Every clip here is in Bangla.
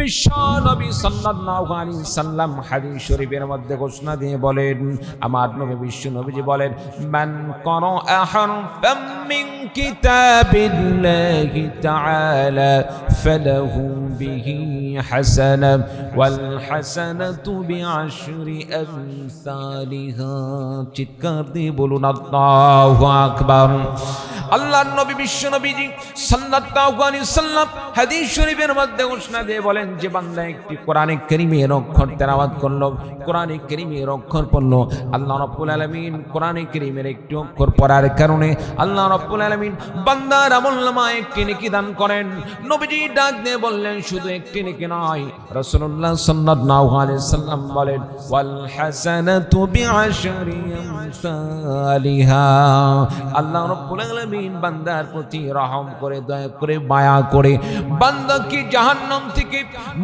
বিশ্ব নবী সাল্লাল্লাহু আলাইহি সাল্লাম হাদিস শরীফের মধ্যে ঘোষণা দিয়ে বলেন, আমার নবী বিশ্ব নবীজি বলেন, মান ক্বারাআ হারফাম মিন কিতাবিল্লাহি তাআলা ফালাহু বিহি হাসানা ওয়াল হাসানাতু বিআশরি আমসালিহা। চিৎকার দিয়ে বলুন আল্লাহু আকবার। আল্লাহর নবী বিশ্ব নবীজি সাল্লাল্লাহু আলাইহি সাল্লাম হাদিস শরীফের মধ্যে ঘোষণা দিয়ে বলেন, যে বান্দা একটি কোরআনে কারীমের অক্ষর তেলাওয়াত করলো, কোরআনে কারীমের অক্ষর পড়লো, আল্লাহ রাব্বুল আলামিন কোরআনে কারীমের একটি অক্ষর পড়ার কারণে আল্লাহ রাব্বুল আলামিন বান্দার আমলনামায় একটি নেকি দান করেন। নবীজি ডাক দিয়ে বললেন, শুধু একটি নেকি নয়, রাসূলুল্লাহ সাল্লাল্লাহু আলাইহি সাল্লাম বলেন, ওয়াল হাসানাতু বিআশরি আমসালিহা। আল্লাহ রাব্বুল আলামিন বান্দার প্রতি রহম করে, দয়া করে, মায়া করে বান্দাকে জাহান্নাম থেকে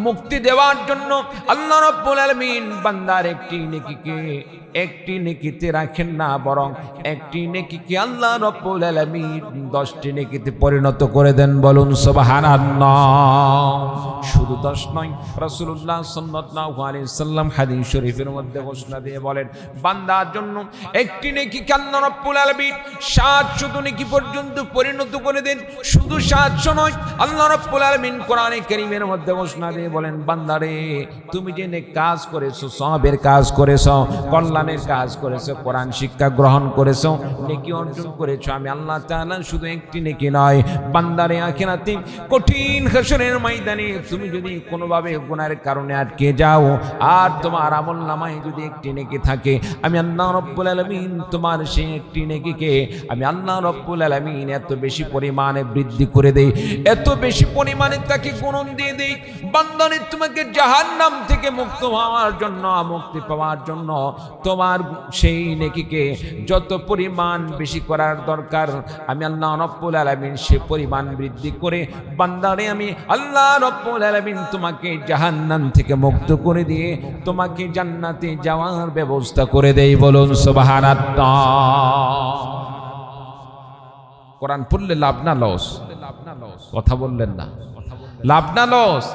মুক্তি দেওয়ার জন্য আল্লাহ রাব্বুল আলামিন বান্দার একটি নেকিতে রাখেন না, বরং একটি নেকিকে আল্লাহ রাব্বুল আলামিন 10টি নেকিতে পরিণত করে দেন। বলুন সুবহানাল্লাহ। শুধু 10 নয়, রাসূলুল্লাহ সাল্লাল্লাহু আলাইহি সাল্লাম হাদিস শরীফের মধ্যে ঘোষণা দিয়ে বলেন, বান্দার জন্য একটি নেকিকে আল্লাহ রাব্বুল আলামিন 700 নেকি পর্যন্ত পরিণত করে দেন। শুধু 700 নয়, আল্লাহ রাব্বুল আলামিন কোরআনে কারীমের মধ্যে ঘোষণা দিয়ে বলেন, বান্দারে তুমি যে নেক কাজ করেছো, সওয়াবের কাজ করেছো, কল্যাণের কাজ করেছো, কোরআন শিক্ষা গ্রহণ করেছো, নেকি অর্জন করেছো, আমি আল্লাহ তাআলা শুধু একটি নেকি নয়, বান্দারে আখিরাতে কঠিন হাসরের ময়দানে তুমি যদি কোনোভাবে গুনাহের কারণে আটকে যাও আর তোমার আমলনামায় যদি একটি নেকি থাকে, আমি আল্লাহ রাব্বুল আলামিন তোমার সেই একটি নেকিকে আমি আল্লাহ রাব্বুল আলামিন এত বেশি পরিমাণে বৃদ্ধি করে দেই, এত বেশি পরিমাণে তাকে গুণন দিয়ে দেই, বান্দারে তোমাকে জাহান্নাম থেকে মুক্তি পাওয়ার জন্য তোমার সেই নেকিকে যত পরিমাণ বেশি করার দরকার, আমি আল্লাহ রাব্বুল আলামিন সে পরিমাণ বৃদ্ধি করে বান্দারে আমি আল্লাহ রাব্বুল আলামিন তোমাকে জাহান্নাম থেকে মুক্ত করে দিয়ে তোমাকে জান্নাতে যাওয়ার ব্যবস্থা করে দেই। বলুন সুবহানাল্লাহ। কোরআন পড়লে লাভ না লস? কথা বললেন না, লাভ না লস?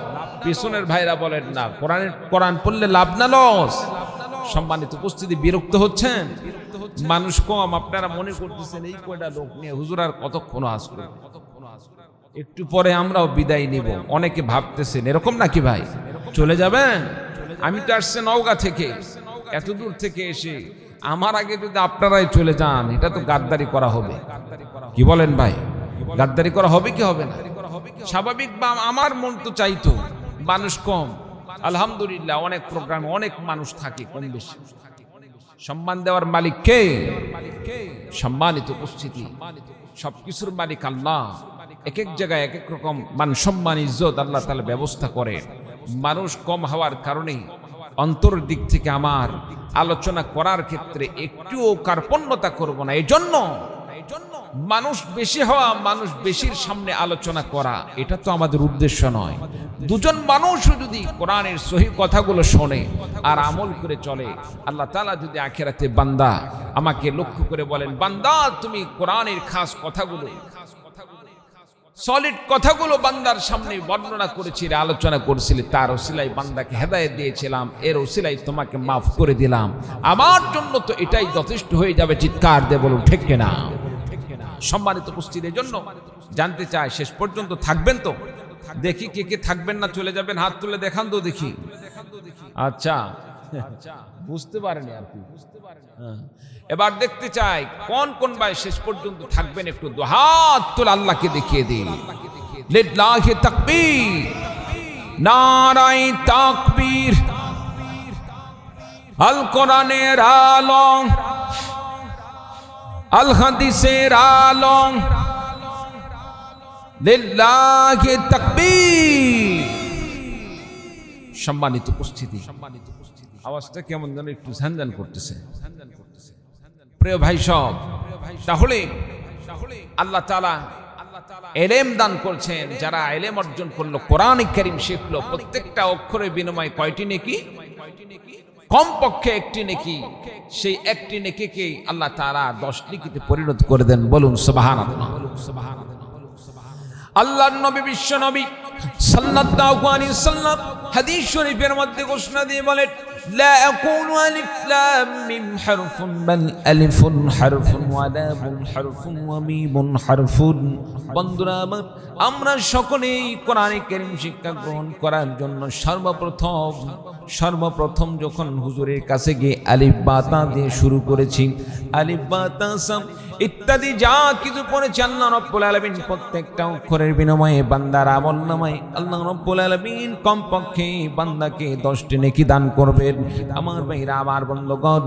পিছনের ভাইরা বলেন না, কোরআন পড়লে লাভ না লস? সম্মানিত উপস্থিতি, বিরক্ত হচ্ছেন? মানুষ কম, আপনারা মনে করতেছেন এই কয়টা লোক নিয়ে হুজুর আর কতক্ষণ আসবে, একটু পরে আমরাও বিদায় নিব। অনেকে ভাবতেছেন এরকম নাকি ভাই, চলে যাবেন? আমি তো আসছি নওগাঁ থেকে, এত দূর থেকে এসে আমার আগে যদি আপনারাই চলে যান, এটা তো গাদ্দারি করা হবে। কি বলেন ভাই? গাদ্দারি করা হবে কি হবে না? স্বাভাবিক, বা আমার মন তো চাইতো, মানুষ কম, আলহামদুলিল্লাহ অনেক প্রোগ্রামে অনেক মানুষ থাকে কম বেশি। সম্মান দেওয়ার মালিক কে? সম্মানিত উপস্থিতি, সবকিছুর মালিক আল্লাহ। এক এক জায়গায় এক এক রকম মান সম্মান ইজ্জত আল্লাহ তাআলা ব্যবস্থা করে। মানুষ কম হওয়ার কারণে অন্তরের দিক থেকে আমার আলোচনা করার ক্ষেত্রে একটুও কার্পণ্যতা করব না। এই জন্য মানুষ বেশি হওয়া, মানুষ বেশির সামনে আলোচনা করা, এটা তো আমাদের উদ্দেশ্য নয়। দুজন মানুষও যদি কোরআনের সহি কথাগুলো শোনে আর আমল করে চলে, আল্লাহ তাআলা যদি আখিরাতে বান্দা আমাকে লক্ষ্য করে বলেন, বান্দা তুমি কোরআনের খাস কথাগুলো, সলিড কথাগুলো বান্দার সামনে বর্ণনা করেছিলে, আলোচনা করেছিলে, তার ওসিলায় বান্দাকে হেদায়েত দিয়েছিলাম, এর ওসিলায় তোমাকে মাফ করে দিলাম, আমার জন্য তো এটাই যথেষ্ট হয়ে যাবে। চিৎকার দিয়ে বলুন ঠিক কিনা? সম্মানিত উপস্থিতির জন্য জানতে চাই, শেষ পর্যন্ত থাকবেন তো? দেখি কে কে থাকবেন না চলে যাবেন, হাত তুলে দেখান তো দেখি। আচ্ছা, বুঝতে পারেনি আর কি। এবার দেখতে চাই কোন কোন ভাই শেষ পর্যন্ত থাকবেন, একটু হাত তুলে আল্লাহকে দেখিয়ে দিন। লিল্লাহি তাকবীর, নারায়ে তাকবীর। আল কোরআনের আলো, আল হাদিসের আলো, লিল্লাহি তাকবীর। সম্মানিত উপস্থিতি, আওয়াজটা কেমন যেন একটু ঝানঝান করতেছে। প্রিয় ভাই সব, তাহলে আল্লাহ তাআলা ইলম দান করছেন, যারা ইলম অর্জন করলো, কোরআন কারীম শিখলো, প্রত্যেকটা অক্ষরের বিনিময়ে কয়টি নেকি? কমপক্ষে একটি নেকি। সেই একটি নেকিকে আল্লাহ তাআলা 10 নেকিতে পরিণত করে দেন। বলুন সুবহানাল্লাহ। আল্লাহর নবী বিশ্ব নবী সাল্লাল্লাহু আলাইহি সাল্লাম হাদিস শরীফের মধ্যে ঘোষণা দিয়ে বলেন, লা আকুলু আলিফ লাম মিম হারফুন বাল আলিফুন হারফুন ওয়া লামুন হারফুন ওয়া মিমুন হারফুন। বন্ধুরা আমার, আমরা সকলেই কোরআনে কারীম শিক্ষা গ্রহণ করার জন্য সর্বপ্রথম যখন হুজুরের কাছে গিয়ে আলিফ বা তা দিয়ে শুরু করেছি, আলিফ বা তা সাম ইত্যাদি যা কিছু পড়েছে আল্লাহ রাব্বুল আলামিন প্রত্যেকটা অক্ষরের বিনিময়ে বান্দার আমলনামায় আল্লাহ রাব্বুল আলামিন কমপক্ষে বান্দাকে 10টি নেকি দান করবেন। আমার ভাইরা, আমার বন্ধুগণ,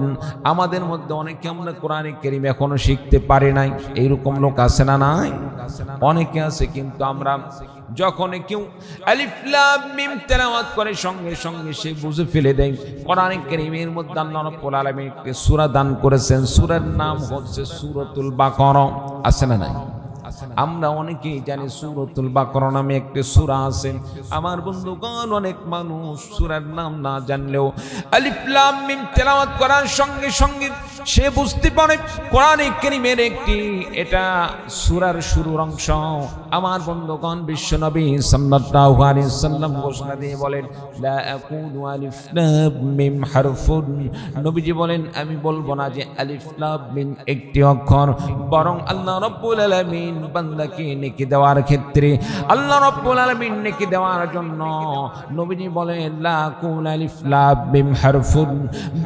আমাদের মধ্যে অনেকে আমরা কোরআনে কারীম এখনো শিখতে পারি নাই, এইরকম লোক আছে না? নাই, অনেকে আছে। কিন্তু আমরা যখন কেউ আলিফ লাম মিম তেলাওয়াত করে সঙ্গে সঙ্গে সে বুঝে ফেলে দেয় কোরআনে কারীমের মধ্যে আল্লাহ রাব্বুল আলামিন একটি সূরা দান করেছেন। সূরার নাম হচ্ছে সূরাতুল বাকারা। আছে না? নাই, আমরা অনেকেই জানি সূরাতুল বাকারা নামে একটি সূরা আছে। আমার বন্ধুগণ, অনেক মানুষ সূরার নাম না জানলেও আলিফ লাম মিম তেলাওয়াত করার সঙ্গে সঙ্গে সে বুঝতে পারে কোরআনে কারীমের এটা সূরার শুরুর অংশ। আমার বন্ধুগণ, বিশ্বনবী সাল্লাল্লাহু আলাইহি সাল্লাম ঘোষণা দিয়ে বলেন, লা আকুলু আলিফ লাম মিম হারফুন। নবীজি বলেন, আমি বলবো না যে আলিফ লাম মিম একটি অক্ষর, বরং আল্লাহ রাব্বুল আলামিন বান্দাকে নেকি দেওয়ার ক্ষেত্রে, আল্লাহ রাব্বুল আলামিন নেকি দেওয়ার জন্য নবীজি বলেন, লা আকুলু আলিফ লাম মিম হারফুন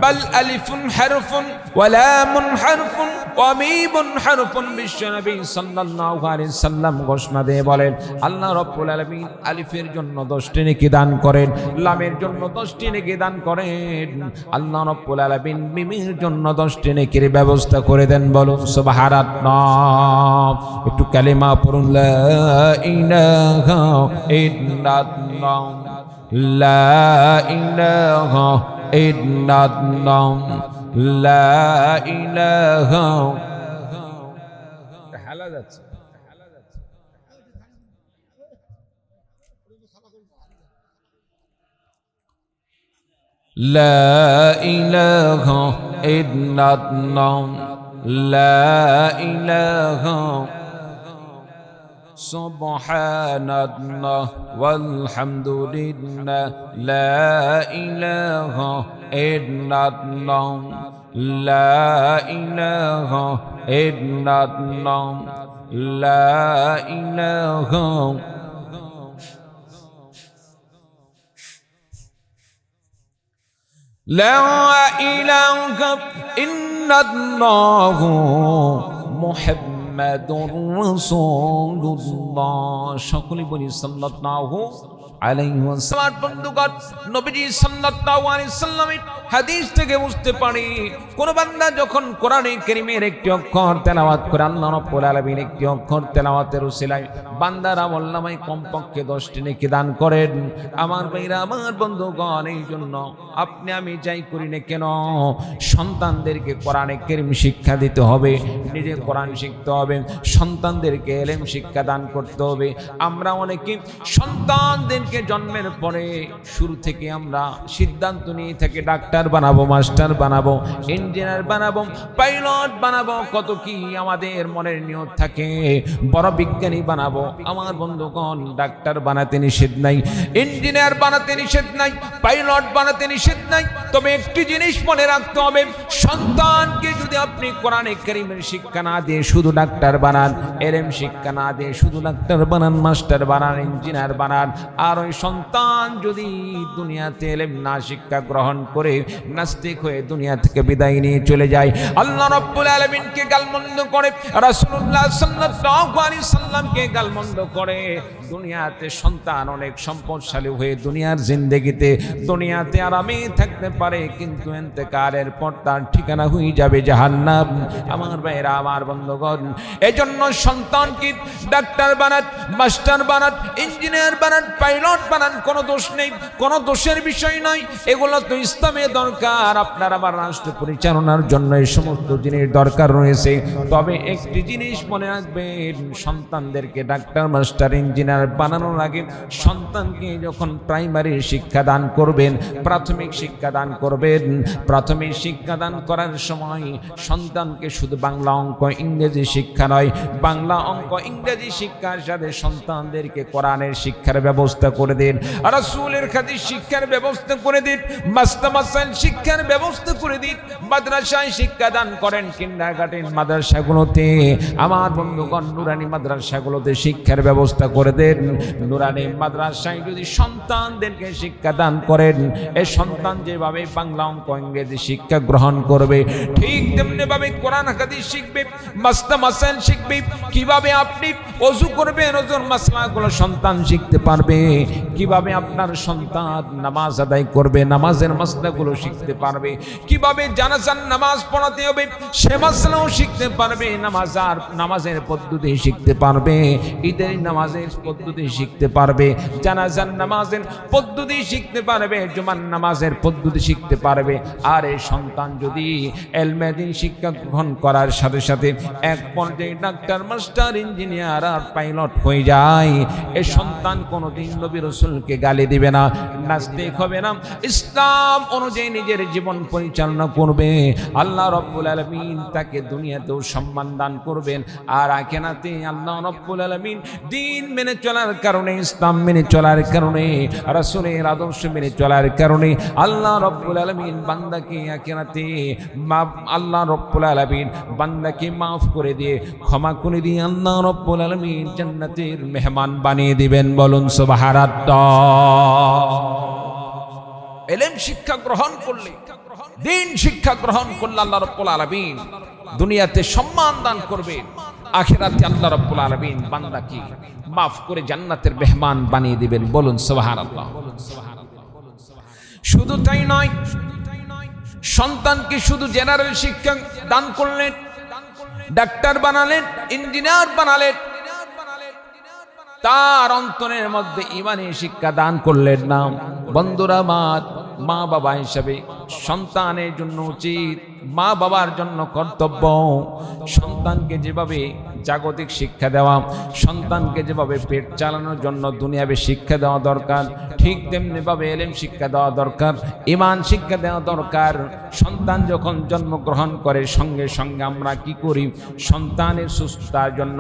বাল আলিফুন হারফুন ওয়া লামুন হারফুন ওয়া মিমুন হারফুন। বিশ্বনবী সাল্লাল্লাহু আলাইহি সাল্লাম ঘোষণা দিয়ে বলেন, আল্লাহ রাব্বুল আলামিন আলিফের জন্য 10টি নেকি দান করেন, লামের জন্য 10টি নেকি দান করেন, আল্লাহ রাব্বুল আলামিন মিমের জন্য 10টি নেকির ব্যবস্থা করে দেন। বলুন সুবহানাল্লাহ। একটু কালিমা পড়ুন, লা ইলাহা ইল্লাল্লাহ, লা ইলাহা ইল্লাল্লাহ, লা ইলাহা। হালা যাচ্ছে, লা ইলাহা ইল্লাল্লাহ, লা ইলাহা। সুবহানাল্লাহ ওয়ালহামদুলিল্লাহ, লা ইলাহা ইল্লাল্লাহ, লা ইলাহা ইল্লাল্লাহ, লা ইলাহা। লা ইলাহা ইল্লাল্লাহু মুহাম্মাদুর রাসূলুল্লাহ। সকলে বলি সাল্লাল্লাহু আলাইহি ওয়াসাল্লাম। বন্ধুগণ, নবীজি সাল্লাল্লাহু আলাইহি সাল্লামের হাদিস থেকে বুঝতে পারি, কোন বান্দা যখন কোরআনে কারীমের একটি অক্ষর তেলাওয়াত করে, আল্লাহ রাব্বুল আলামিন একটি অক্ষর তেলাওয়াতের উসিলায় বান্দার আমলনামায় কমপক্ষে 10টি নেকি দান করেন। আমার ভাইরা, আমার বন্ধুগণ, এই জন্য আপনি আমি যাই করি না কেন, সন্তানদেরকে কোরআনে কারীম শিক্ষা দিতে হবে, নিজে কোরআন শিখতে হবে, সন্তানদেরকে ইলম শিক্ষা দান করতে হবে। আমরা অনেকে সন্তানদেরকে জন্মের পরে শুরু থেকে আমরা সিদ্ধান্ত নিয়ে থাকি ডাক্তার বানাবো, মাস্টার বানাবো, ইঞ্জিনিয়ার বানাবো, পাইলট বানাবো, কত কি আমাদের মনের নিয়ত থাকে, বড় বিজ্ঞানী বানাবো। আমার বন্ধুগণ, ডাক্তার বানাতে নিষেধ নাই, ইঞ্জিনিয়ার বানাতে নিষেধ নাই, পাইলট বানাতে নিষেধ নাই। তবে একটি জিনিস মনে রাখতে হবে, সন্তানকে যদি আপনি কোরআনে কারীমের শিক্ষা না দিয়ে শুধু ডাক্তার বানান, ইলম শিক্ষা না দিয়ে শুধু ডাক্তার বানান, মাস্টার বানান, ইঞ্জিনিয়ার বানান, আর ওই সন্তান যদি দুনিয়াতে ইলম না শিক্ষা গ্রহণ করে নাস্তিক হয়ে দুনিয়া থেকে বিদায় নিয়ে চলে যায়, আল্লাহ রাব্বুল আলামিনকে গালমন্দ করে, রাসূলুল্লাহ সাল্লাল্লাহু আলাইহি সাল্লামকে গালমন্দ করে, দুনিয়াতে সন্তান অনেক সম্পদশালী হয়ে দুনিয়ার জিন্দেগিতে দুনিয়াতে আরামে থাকতে পারে, কিন্তু ইন্তেকালের পর তার ঠিকানা হয়ে যাবে জাহান্নাম। আমার ভাইরা, আমার বন্ধুগণ, এজন্য সন্তানকে ডাক্তার বানান, মাস্টার বানান, ইঞ্জিনিয়ার বানান, পাইলট বানান, কোনো দোষ নেই, কোনো দোষের বিষয় নয়। এগুলো তো ইসলামে দরকার, আপনার আমার রাষ্ট্র পরিচালনার জন্য এই সমস্ত জিনিস দরকার রয়েছে। তবে একটি জিনিস মনে রাখবেন, সন্তানদেরকে ডাক্তার, মাস্টার, ইঞ্জিনিয়ার বানানোর আগে সন্তানকে যখন প্রাইমারি শিক্ষা দান করবেন, প্রাথমিক শিক্ষা দান করবেন, প্রাথমিক শিক্ষা দান করার সময় সন্তানকে শুধু বাংলা অঙ্ক ইংরেজি শিক্ষা নয়, বাংলা অঙ্ক ইংরেজি শিক্ষার সাথে সন্তানদেরকে কোরআনের শিক্ষার ব্যবস্থা করে দিন, রাসূলের হাদিস শিক্ষার ব্যবস্থা করে দিন, মাস্টারমাসাইল শিক্ষার ব্যবস্থা করে দিন, মাদ্রাসায় শিক্ষা দান করেন, কিন্ডারগার্টেন মাদ্রাসাগুলোতে আমার বন্ধুগণ নুরানি মাদ্রাসাগুলোতে শিক্ষার ব্যবস্থা করে দেন। নুরানি মাদ্রাসায় যদি সন্তানদেরকে শিক্ষা দান করেন, এই সন্তান যেভাবে বাংলা অঙ্ক ইংরেজি শিক্ষা গ্রহণ করবে, ঠিক তেমনি ভাবে কোরআন হাদিস শিখবে, মাস্টারমাসাইল শিখবে, কিভাবে আপনি ওযু করবেন ওযুর মাসলাগুলো সন্তান শিখতে পারবে, কিভাবে আপনার সন্তান নামাজ আদায় করবে নামাজের মাসলাগুলো শিখতে পারবে, কিভাবে জানাজার নামাজ পড়াতে হবে সে মাসলাও শিখতে পারবে, নামাজের পদ্ধতি শিখতে পারবে, ঈদের নামাজের পদ্ধতি শিখতে পারবে, জানাজার নামাজের পদ্ধতি শিখতে পারবে, জুমার নামাজের পদ্ধতি শিখতে পারবে। আর এই সন্তান যদি ইলমে দ্বীন শিক্ষা গ্রহণ করার সাথে সাথে এক পর্যায়ে ডাক্তার, মাস্টার, ইঞ্জিনিয়ার আর পাইলট হয়ে যায়, এই সন্তান কোনোদিন নবী রাসূলকে গালি দিবে না, নাস্তিক হবে না, ইসলাম অনুযায়ী নিজের জীবন পরিচালনা করবে। আল্লাহ রাব্বুল আলামিন তাকে দুনিয়াতেও সম্মান দান করবেন, আর আখিরাতে আল্লাহ রাব্বুল আলামিন দ্বীন মেনে চলার কারণে, ইসলাম মেনে চলার কারণে, রাসূলের আদর্শ মেনে চলার কারণে আল্লাহ রাব্বুল আলামিন বান্দাকে আখিরাতে আল্লাহ রাব্বুল আলামিন বান্দাকে মাফ করে দিয়ে, ক্ষমা করে দিয়ে আল্লাহ রাব্বুল আলামিন জান্নাতের মেহমান বানিয়ে দিবেন। বলুন সুবহানাল্লাহ। ইলম শিক্ষা গ্রহণ করলে, দ্বীন শিক্ষা গ্রহণ করলে আল্লাহ রাব্বুল আলামিন দুনিয়াতে সম্মান দান করবে, আখিরাতে আল্লাহ রাব্বুল আলামিন বান্দাকে মাফ করে জান্নাতের মেহমান বানিয়ে দিবেন। বলুন সুবহানাল্লাহ। শুধু তাই নয়, সন্তানকে শুধু জেনারেল শিক্ষা দান করলেন, ডাক্তার বানালেন, ইঞ্জিনিয়ার বানালেন, তার অন্তরের মধ্যে ঈমানী শিক্ষা দান করলেন না। বন্ধুরা, মা বাবা হিসাবে সন্তানের জন্য উচিত, মা বাবার জন্য কর্তব্য, সন্তানকে যেভাবে জাগতিক শিক্ষা দেওয়া, সন্তানকে যেভাবে পেট চালানোর জন্য দুনিয়াবী শিক্ষা দেওয়া দরকার, ঠিক তেমনিভাবে ইলম শিক্ষা দেওয়া দরকার, ঈমান শিক্ষা দেওয়া দরকার। সন্তান যখন জন্মগ্রহণ করে সঙ্গে সঙ্গে আমরা কি করি, সন্তানের সুস্থতার জন্য,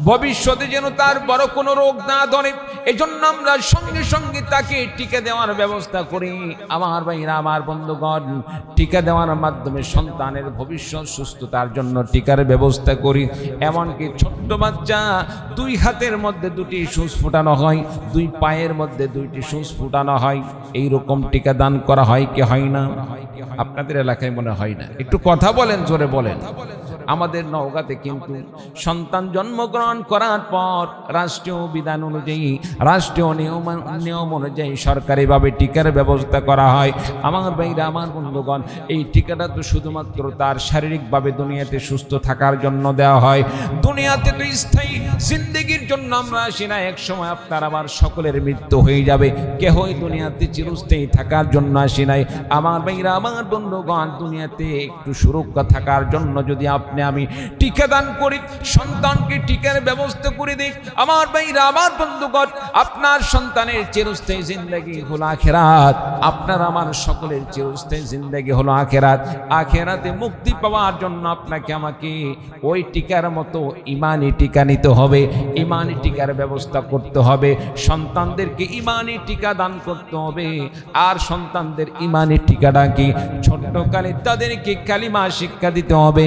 ভবিষ্যতে যেন তার বড় কোনো রোগ না ধরে, এজন্য আমরা সঙ্গে সঙ্গে তাকে টিকা দেওয়ার ব্যবস্থা করি। আমার ভাইরা, আমার বন্ধুগণ, টিকা দেওয়ার মাধ্যমে সন্তানের ভবিষ্যৎ সুস্থতার জন্য টিকার ব্যবস্থা করি। এমনকি ছোট্ট বাচ্চা 2 হাতের মধ্যে 2টি সুচ ফুটানো হয়, 2 পায়ের মধ্যে 2টি সুচ ফুটানো হয়, এইরকম টিকা দান করা হয় কি হয় না? আপনাদের এলাকায় মনে হয় না? একটু কথা বলেন, জোরে বলেন। আমাদের নওগাঁতে কিন্তু সন্তান জন্মগ্রহণ করার পর রাষ্ট্রীয় বিধান অনুযায়ী, রাষ্ট্রীয় নিয়ম অনুযায়ী সরকারিভাবে টিকার ব্যবস্থা করা হয়। আমার ভাইরা, আমার বন্ধুগণ, এই টিকাটা তো শুধুমাত্র তার শারীরিকভাবে দুনিয়াতে সুস্থ থাকার জন্য দেওয়া হয়। দুনিয়াতে তো স্থায়ী জিন্দেগির জন্য আমরা আসি না, এক সময় আপনার আমার সকলের মৃত্যু হয়ে যাবে, কেহই দুনিয়াতে চিরস্থায়ী থাকার জন্য আসি নাই। আমার ভাইরা, আমার বন্ধুগণ, দুনিয়াতে একটু সুরক্ষা থাকার জন্য যদি আপনি আমি টিকা দান করি, সন্তানকে টিকার ব্যবস্থা করে দিই, আমার ভাইরা, আমার বন্ধুগণ, আপনার সন্তানের চিরস্থায়ী জিন্দেগি হলো আখিরাত, আপনার আমার সকলের চিরস্থায়ী জিন্দেগি হলো আখিরাত। আখিরাতে মুক্তি পাওয়ার জন্য আপনাকে আমাকে ওই টিকার মতো ঈমানি টিকা নিতে হবে, ঈমানি টিকার ব্যবস্থা করতে হবে, সন্তানদেরকে ঈমানি টিকা দান করতে হবে। আর সন্তানদের ঈমানি টিকাটা কি? ছোট্টকালে তাদেরকে কালিমা শিক্ষা দিতে হবে,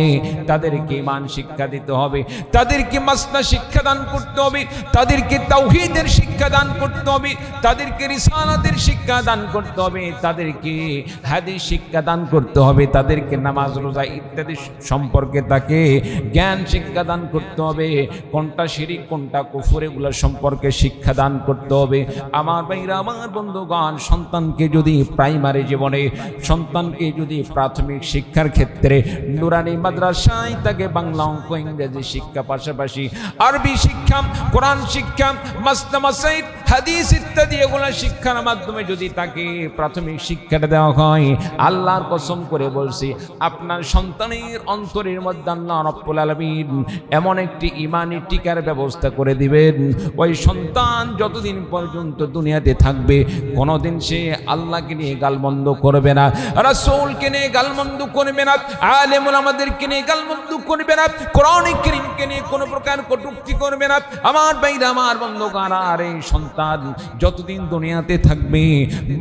তাদেরকে ঈমান শিক্ষা দিতে হবে, তাদেরকে মাসলা শিক্ষা দান করতে হবে, তাদেরকে তাওহীদের শিক্ষা দান করতে হবে, তাদেরকে রিসালাতের শিক্ষা দান করতে হবে, তাদেরকে হাদিস শিক্ষা দান করতে হবে, তাদেরকে নামাজ রোজা ইত্যাদি সম্পর্কে তাকে জ্ঞান শিক্ষা দান করতে হবে, কোনটা শিরক কোনটা কুফর এগুলো সম্পর্কে শিক্ষা দান করতে হবে। আমার ভাইরা, আমার বন্ধুগণ, সন্তানকে যদি প্রাইমারি জীবনে, সন্তানকে যদি প্রাথমিক শিক্ষার ক্ষেত্রে নুরানি মাদ্রাসায় তাকে বাংলা অঙ্ক ইংরেজি শিক্ষা পাশাপাশি আরবি শিক্ষা, কোরআন শিক্ষা, মাসলা মাসাইল, হাদিস ইত্যাদি এগুলো শিক্ষার মাধ্যমে যদি তাকে প্রাথমিক শিক্ষাটা দেওয়া হয়, আল্লাহর কসম করে বলছি আপনার সন্তানের অন্তরের মধ্যে আল্লাহ রাব্বুল আলামিন এমন একটি ঈমানি টিকার ব্যবস্থা করে দিবেন, ওই সন্তান যতদিন পর্যন্ত দুনিয়াতে থাকবে কোনোদিন সে আল্লাহকে নিয়ে গালমন্দ করবে না, রাসূলকে নিয়ে গালমন্দ করবে না, আলেম ওলামাদেরকে নিয়ে গালমন্দ করবে না, কোরআন কারীমকে নিয়ে কোনো প্রকার কটূক্তি করবে না। আমার ভাইরা, আমার বন্ধুগণ, আর এই সন্তান যতদিন দুনিয়াতে থাকবে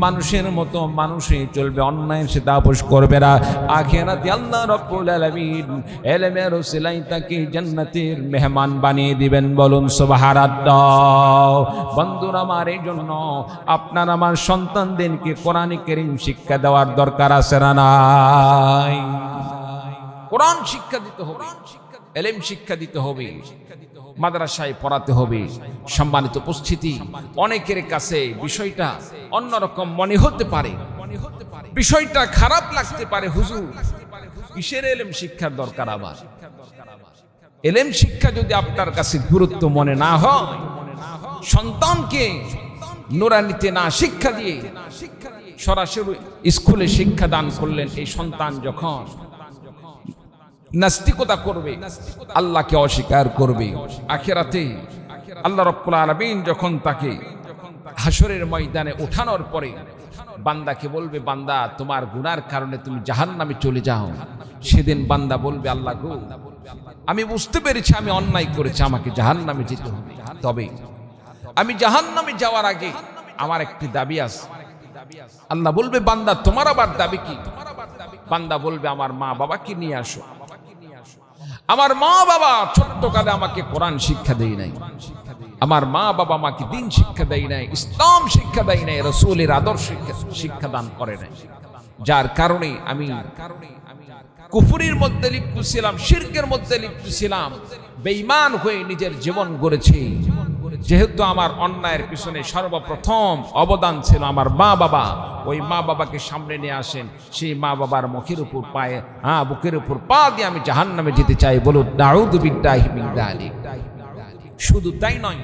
মানুষের মতো মানুষে চলবে, অন্যায়ের সাথে আপোষ করবে না। আখিরাতে আল্লাহ রাব্বুল আলামিন ইলমের ওসিলায় তাকে জান্নাতের মেহমান বানিয়ে দিবেন। বলুন সুবহানাল্লাহ। বন্ধুরা আমার, এই জন্য আপনার আমার সন্তানদেরকে কোরআন কারীম শিক্ষা দেওয়ার দরকার আছে না নাই? কোরআন শিক্ষা দিতে হবে, ইলম শিক্ষা দিতে হবে, মাদ্রাসায় পড়াতে হবে। সম্মানিত উপস্থিতি, অনেকের কাছে বিষয়টা অন্যরকম মনে হতে পারে, বিষয়টা খারাপ লাগতে পারে। হুজুর, কিসের ইলম শিক্ষার দরকার? আবার ইলম শিক্ষা যদি আপনার কাছে গুরুত্ব মনে না হয়, সন্তানকে নুরানিতে না শিক্ষা দিয়ে সরাসরি স্কুলে শিক্ষা দান করলেন, এই সন্তান যখন নাস্তিকতা করবে, আল্লাহকে অস্বীকার করবে, আখিরাতে আল্লাহ রাব্বুল আলামিন যখন তাকে হাসরের ময়দানে ওঠানোর পরে বান্দাকে বলবে, বান্দা তোমার গুনার কারণে তুমি জাহান্নামে চলে যাও, সেদিন বান্দা বলবে, আল্লাহ গো, আমি বুঝতে পেরেছি আমি অন্যায় করেছি, আমাকে জাহান্নামে যেতে হবে, তবে আমি জাহান্নামে যাওয়ার আগে আমার একটি দাবি আছে। আল্লাহ বলবে, বান্দা তোমার আবার দাবি কি? বান্দা বলবে, আমার মা বাবাকে নিয়ে আসো। আমার মা বাবা ছোট্টকালে আমাকে কোরআন শিক্ষা দেয় নাই, আমার মা বাবা আমাকে দিন শিক্ষা দেয় নাই, ইসলাম শিক্ষা দেয় নাই, রাসূলের আদর্শ শিক্ষা দান করে নাই, যার কারণে আমি কুফরির মধ্যে লিপ্ত ছিলাম, শিরকের মধ্যে লিপ্ত ছিলাম, বেঈমান হয়ে নিজের জীবন গড়েছি। যেহেতু আমার অন্যায়ের পিছনে সর্বপ্রথম অবদান ছিল আমার মা বাবা, ওই মা বাবাকে সামনে নিয়ে আসেন, সেই মা বাবার মুখের উপর পায়ে বুকের উপর পা দিয়ে আমি জাহান্নামে যেতে চাই। বলুন নাউযু বিল্লাহি মিন যালিক। শুধু তাই নয়,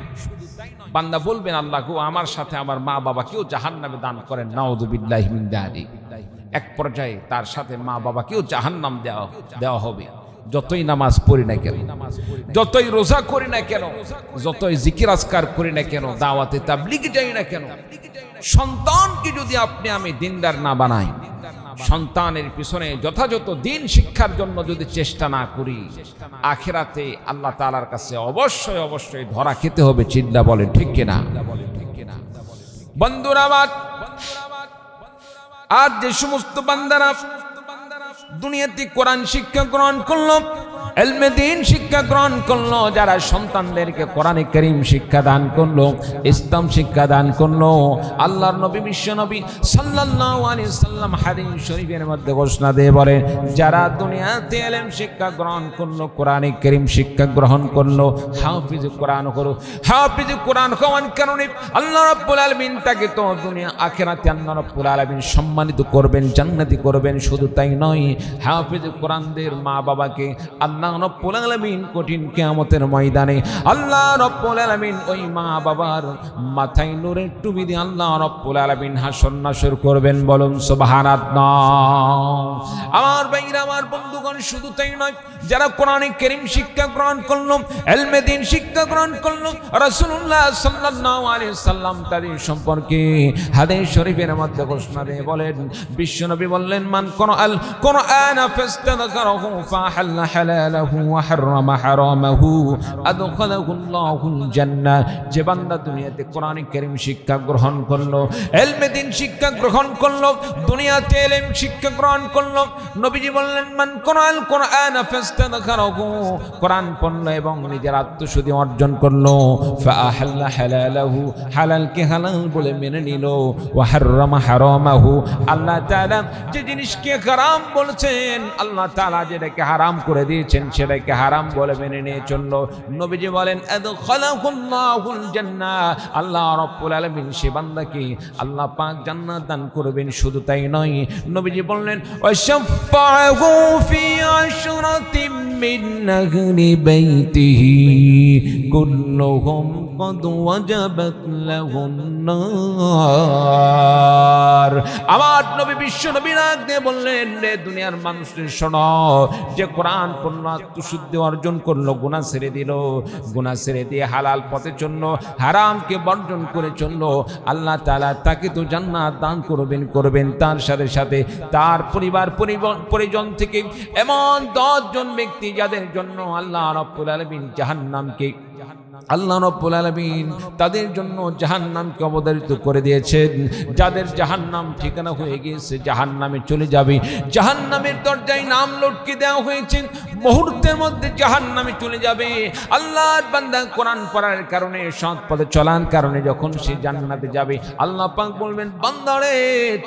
বান্দা বলবেন, আল্লাহ গো, আমার সাথে আমার মা বাবাকেও জাহান্নামে দান করেন। নাউযু বিল্লাহি মিন যালিক। এক পর্যায়ে তার সাথে মা বাবাকেও জাহান্নাম দেওয়া হবে। যতই নামাজ পড়ি না কেন, যতই রোজা করি না কেন, যতই জিকির আজকার করি না কেন, দাওয়াতে তাবলীগে যাই না কেন, সন্তানকে যদি আপনি আমি দিনদার না বানাই, সন্তানের পিছনে যথাযথ দিন শিক্ষার জন্য যদি চেষ্টা না করি, আখিরাতে আল্লাহ তাআলার কাছে অবশ্যই অবশ্যই ধরা খেতে হবে। চিন্তা বলেন ঠিক কিনা? বন্ধুরা আমার, আর যে সমস্ত বান্দারা দুনিয়াতে কোরআন শিক্ষা গ্রহণ করলো, ইলমে দ্বীন শিক্ষা গ্রহণ করলো, যারা সন্তানদেরকে কোরআনে কারীম শিক্ষা দান করলো, ইসলাম শিক্ষা দান করলো, আল্লাহর নবী বিশ্ব নবী সাল্লাল্লাহু আলাইহি সাল্লাম হাদিস শরীফের মধ্যে ঘোষণা দিয়ে বলেন, যারা দুনিয়াতে ইলম শিক্ষা গ্রহণ করলো, কোরআনে কারীম শিক্ষা গ্রহণ করলো, হাফিজ কোরআন হলো, হাফিজ কোরআন হওয়ার কারণে আল্লাহ রাব্বুল আলামিন তাকে তো দুনিয়া আখিরাতে আল্লাহ রাব্বুল আলামিন সম্মানিত করবেন, জান্নাতি করবেন। শুধু তাই নয়, হাফিজ কোরআনদের মা বাবাকে আল্লাহ রাব্বুল আলামিন কঠিন কিয়ামতের ময়দানে আল্লাহ রাব্বুল আলামিন ওই মা বাবার মাথায় নূরের টুপি দিয়ে আল্লাহ রাব্বুল আলামিন হাসর নাসর করবেন। বলুন সুবহানাল্লাহ। আমার ভাইরা, আমার বন্ধুগণ, শুধু তাই নয়, যারা কোরআনে কারীম শিক্ষা গ্রহণ করলো, ইলমে দ্বীন শিক্ষা গ্রহণ করলো, রাসূলুল্লাহ সাল্লাল্লাহু আলাইহি সাল্লাম তাদের সম্পর্কে হাদিস শরীফের মধ্যে ঘোষণা দিয়ে বলেন, বিশ্বনবী বললেন, মান কোরআন ফাস্তাযকারাহু ফাহাল্লা হালালাহু ওয়া হারামা হারামাহু আদখালাহুল্লাহুল জান্নাহ। যে বান্দা দুনিয়াতে কোরআনে কারীম শিক্ষা গ্রহণ করলো, ইলমে দ্বীন শিক্ষা গ্রহণ করলো, দুনিয়াতে ইলম শিক্ষা গ্রহণ করলো, নবীজি বললেন, মান কোরআন ফাস্তাযকারাহু, কোরআন পড়লো এবং নিজের আত্মশুদ্ধি অর্জন করলো, ফাহাল্লা হালালাহু, হালালকে হালাল বলে মেনে নিল, ওয়া হারামা হারামাহু, আল্লাহ তাআলা যে জিনিসকে হারাম বলেছেন, আল্লাহ তাআলা যেটাকে হারাম করে দিয়েছেন সেটাকে হারাম বলে মেনে নিয়ে চললো। নবীজি বলেন, আদখালাহুল্লাহুল জান্নাহ, আল্লাহ রাব্বুল আলামিন সে বান্দাকে আল্লাহ পাক জান্নাত দান করবেন। শুধু তাই নয়, নবীজি বললেন, ওয়াশফাহু ফি আশরাতিম মিন আহলি বাইতিহি কুল্লুহুম قد وجبت له النار আমার নবী বিশ্ব নবী ডাক দিয়ে বললেন, রে দুনিয়ার মানুষের শোনো, যে কোরআন পূর্ণ আত্মশুদ্ধি অর্জন করলো, গুনাহ ছেড়ে দিল, গুনাহ ছেড়ে দিয়ে হালাল পথে চললো, হারামকে বর্জন করে চললো, আল্লাহ তাআলা তাকে তো জান্নাত দান করবেন। তার সাথে সাথে তার পরিবার পরিজন থেকে এমন 10 জন ব্যক্তি যাদের জন্য আল্লাহ রাব্বুল আলামিন তাদের জন্য জাহান্নামকে অবধারিত করে দিয়েছেন। যাদের জাহান্নাম ঠিকানা হয়ে গিয়েছে, জাহান্নামে চলে যাবে, জাহান্নামের দরজায় নাম লটকে দেওয়া হয়েছে, মুহূর্তের মধ্যে জাহান্নামে চলে যাবে। আল্লাহর বান্দা কোরআন পড়ার কারণে, সৎ পথে চলার কারণে যখন সে জান্নাতে যাবে, আল্লাহ পাক বলবেন, বান্দারে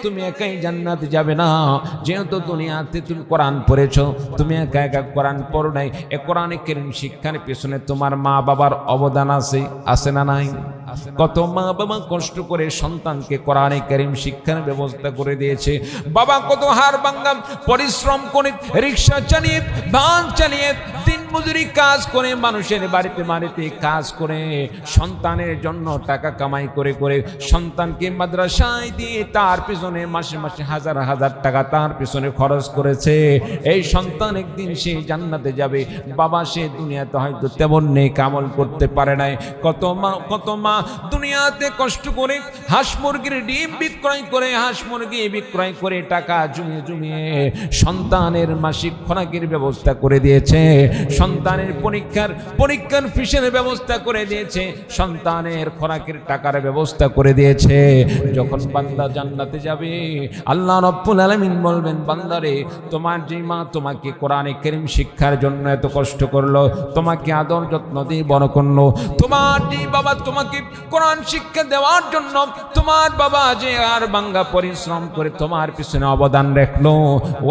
তুমি একাই জান্নাতে যাবে না, যেহেতু দুনিয়াতে তুমি কোরআন পড়েছো, তুমি একা একা কোরআন পড়ো নাই, এ কোরআনে কারীম শিক্ষার পেছনে তোমার মা বাবার অবদান আছে না নাই? কত মা বাবা কষ্ট করে সন্তানকে কোরআনে কারীম শিক্ষার ব্যবস্থা করে দিয়েছে। বাবা কত হাড় ভাঙা পরিশ্রম করে, রিক্সা চালিয়ে, ভ্যান চালিয়ে, দিন মজুরি কাজ করে, মানুষের বাড়িতে কাজ করে, সন্তানের জন্য টাকা কামাই করে সন্তানকে মাদ্রাসায় দিয়ে তার পিছনে মাসে মাসে হাজার হাজার টাকা তার পিছনে খরচ করেছে। এই সন্তান একদিন সে জান্নাতে যাবে। বাবা সে দুনিয়াতে হয়তো তেমন নেক আমল করতে পারে নাই। কত মা দুনিয়াতে কষ্ট করে হাঁস মুরগির ডিম বিক্রয় করে টাকা জমিয়ে সন্তানের মাসিক খোরাকের ব্যবস্থা করে দিয়েছে, সন্তানের পরীক্ষার ফিসের ব্যবস্থা করে দিয়েছে, সন্তানের খোরাকের টাকার ব্যবস্থা করে দিয়েছে। যখন বান্দা জান্নাতে যাবে, আল্লাহ রাব্বুল আলামিন বলবেন, বান্দারে তোমার যে মা তোমাকে কোরআনে কারীম শিক্ষার জন্য এত কষ্ট করলো, তোমাকে আদর যত্ন দিয়ে বড় করলো, তোমার যে বাবা তোমাকে কোরআন শিক্ষা দেওয়ার জন্য, তোমার বাবা যে আর বাঙ্গা পরিশ্রম করে তোমার পিছনে অবদান রাখলো,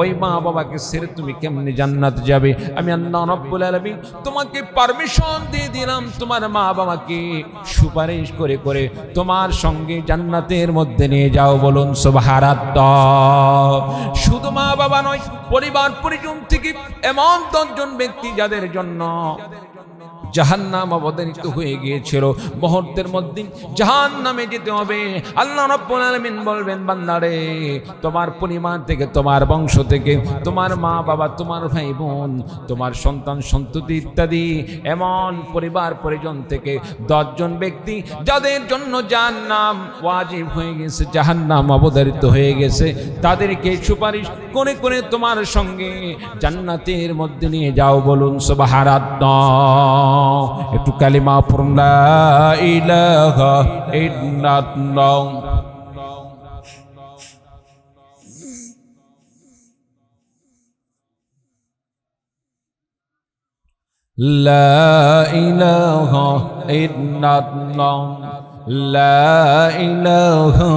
ওই মা বাবাকে ছেড়ে তুমি কেমনে জান্নাতে যাবে? আমি আল্লাহ রাব্বুল আলামিন তোমাকে পারমিশন দিয়ে দিলাম, তোমার মা বাবাকে সুপারিশ করে তোমার সঙ্গে জান্নাতের মধ্যে নিয়ে যাও। বলুন সুবহানাল্লাহ। শুধু মা বাবা নয়, পরিবার পরিজন থেকে এমন 10 জন ব্যক্তি যাদের জন্য জাহান্নাম অবধারিত হয়ে গিয়েছিল, মুহূর্তের মধ্যে জাহান্নামে যেতে হবে। আল্লাহ রাব্বুল আলামিন বলবেন, বান্দারে তোমার পরিবার থেকে, তোমার বংশ থেকে, তোমার মা বাবা, তোমার ভাই বোন, তোমার সন্তান সন্ততি ইত্যাদি এমন পরিবার পরিজন থেকে 10 জন ব্যক্তি যাদের জন্য জাহান্নাম ওয়াজিব হয়ে গেছে, জাহান্নাম অবধারিত হয়ে গেছে, তাদেরকে সুপারিশ করে তোমার সঙ্গে জান্নাতের মধ্যে নিয়ে যাও। বলুন সুবহানাল্লাহ। একটু কালিমা পড়ুন, লা ইলাহা ইল্লাল্লাহ। লা ইলাহা ইল্লাল্লাহ, লা ইলাহা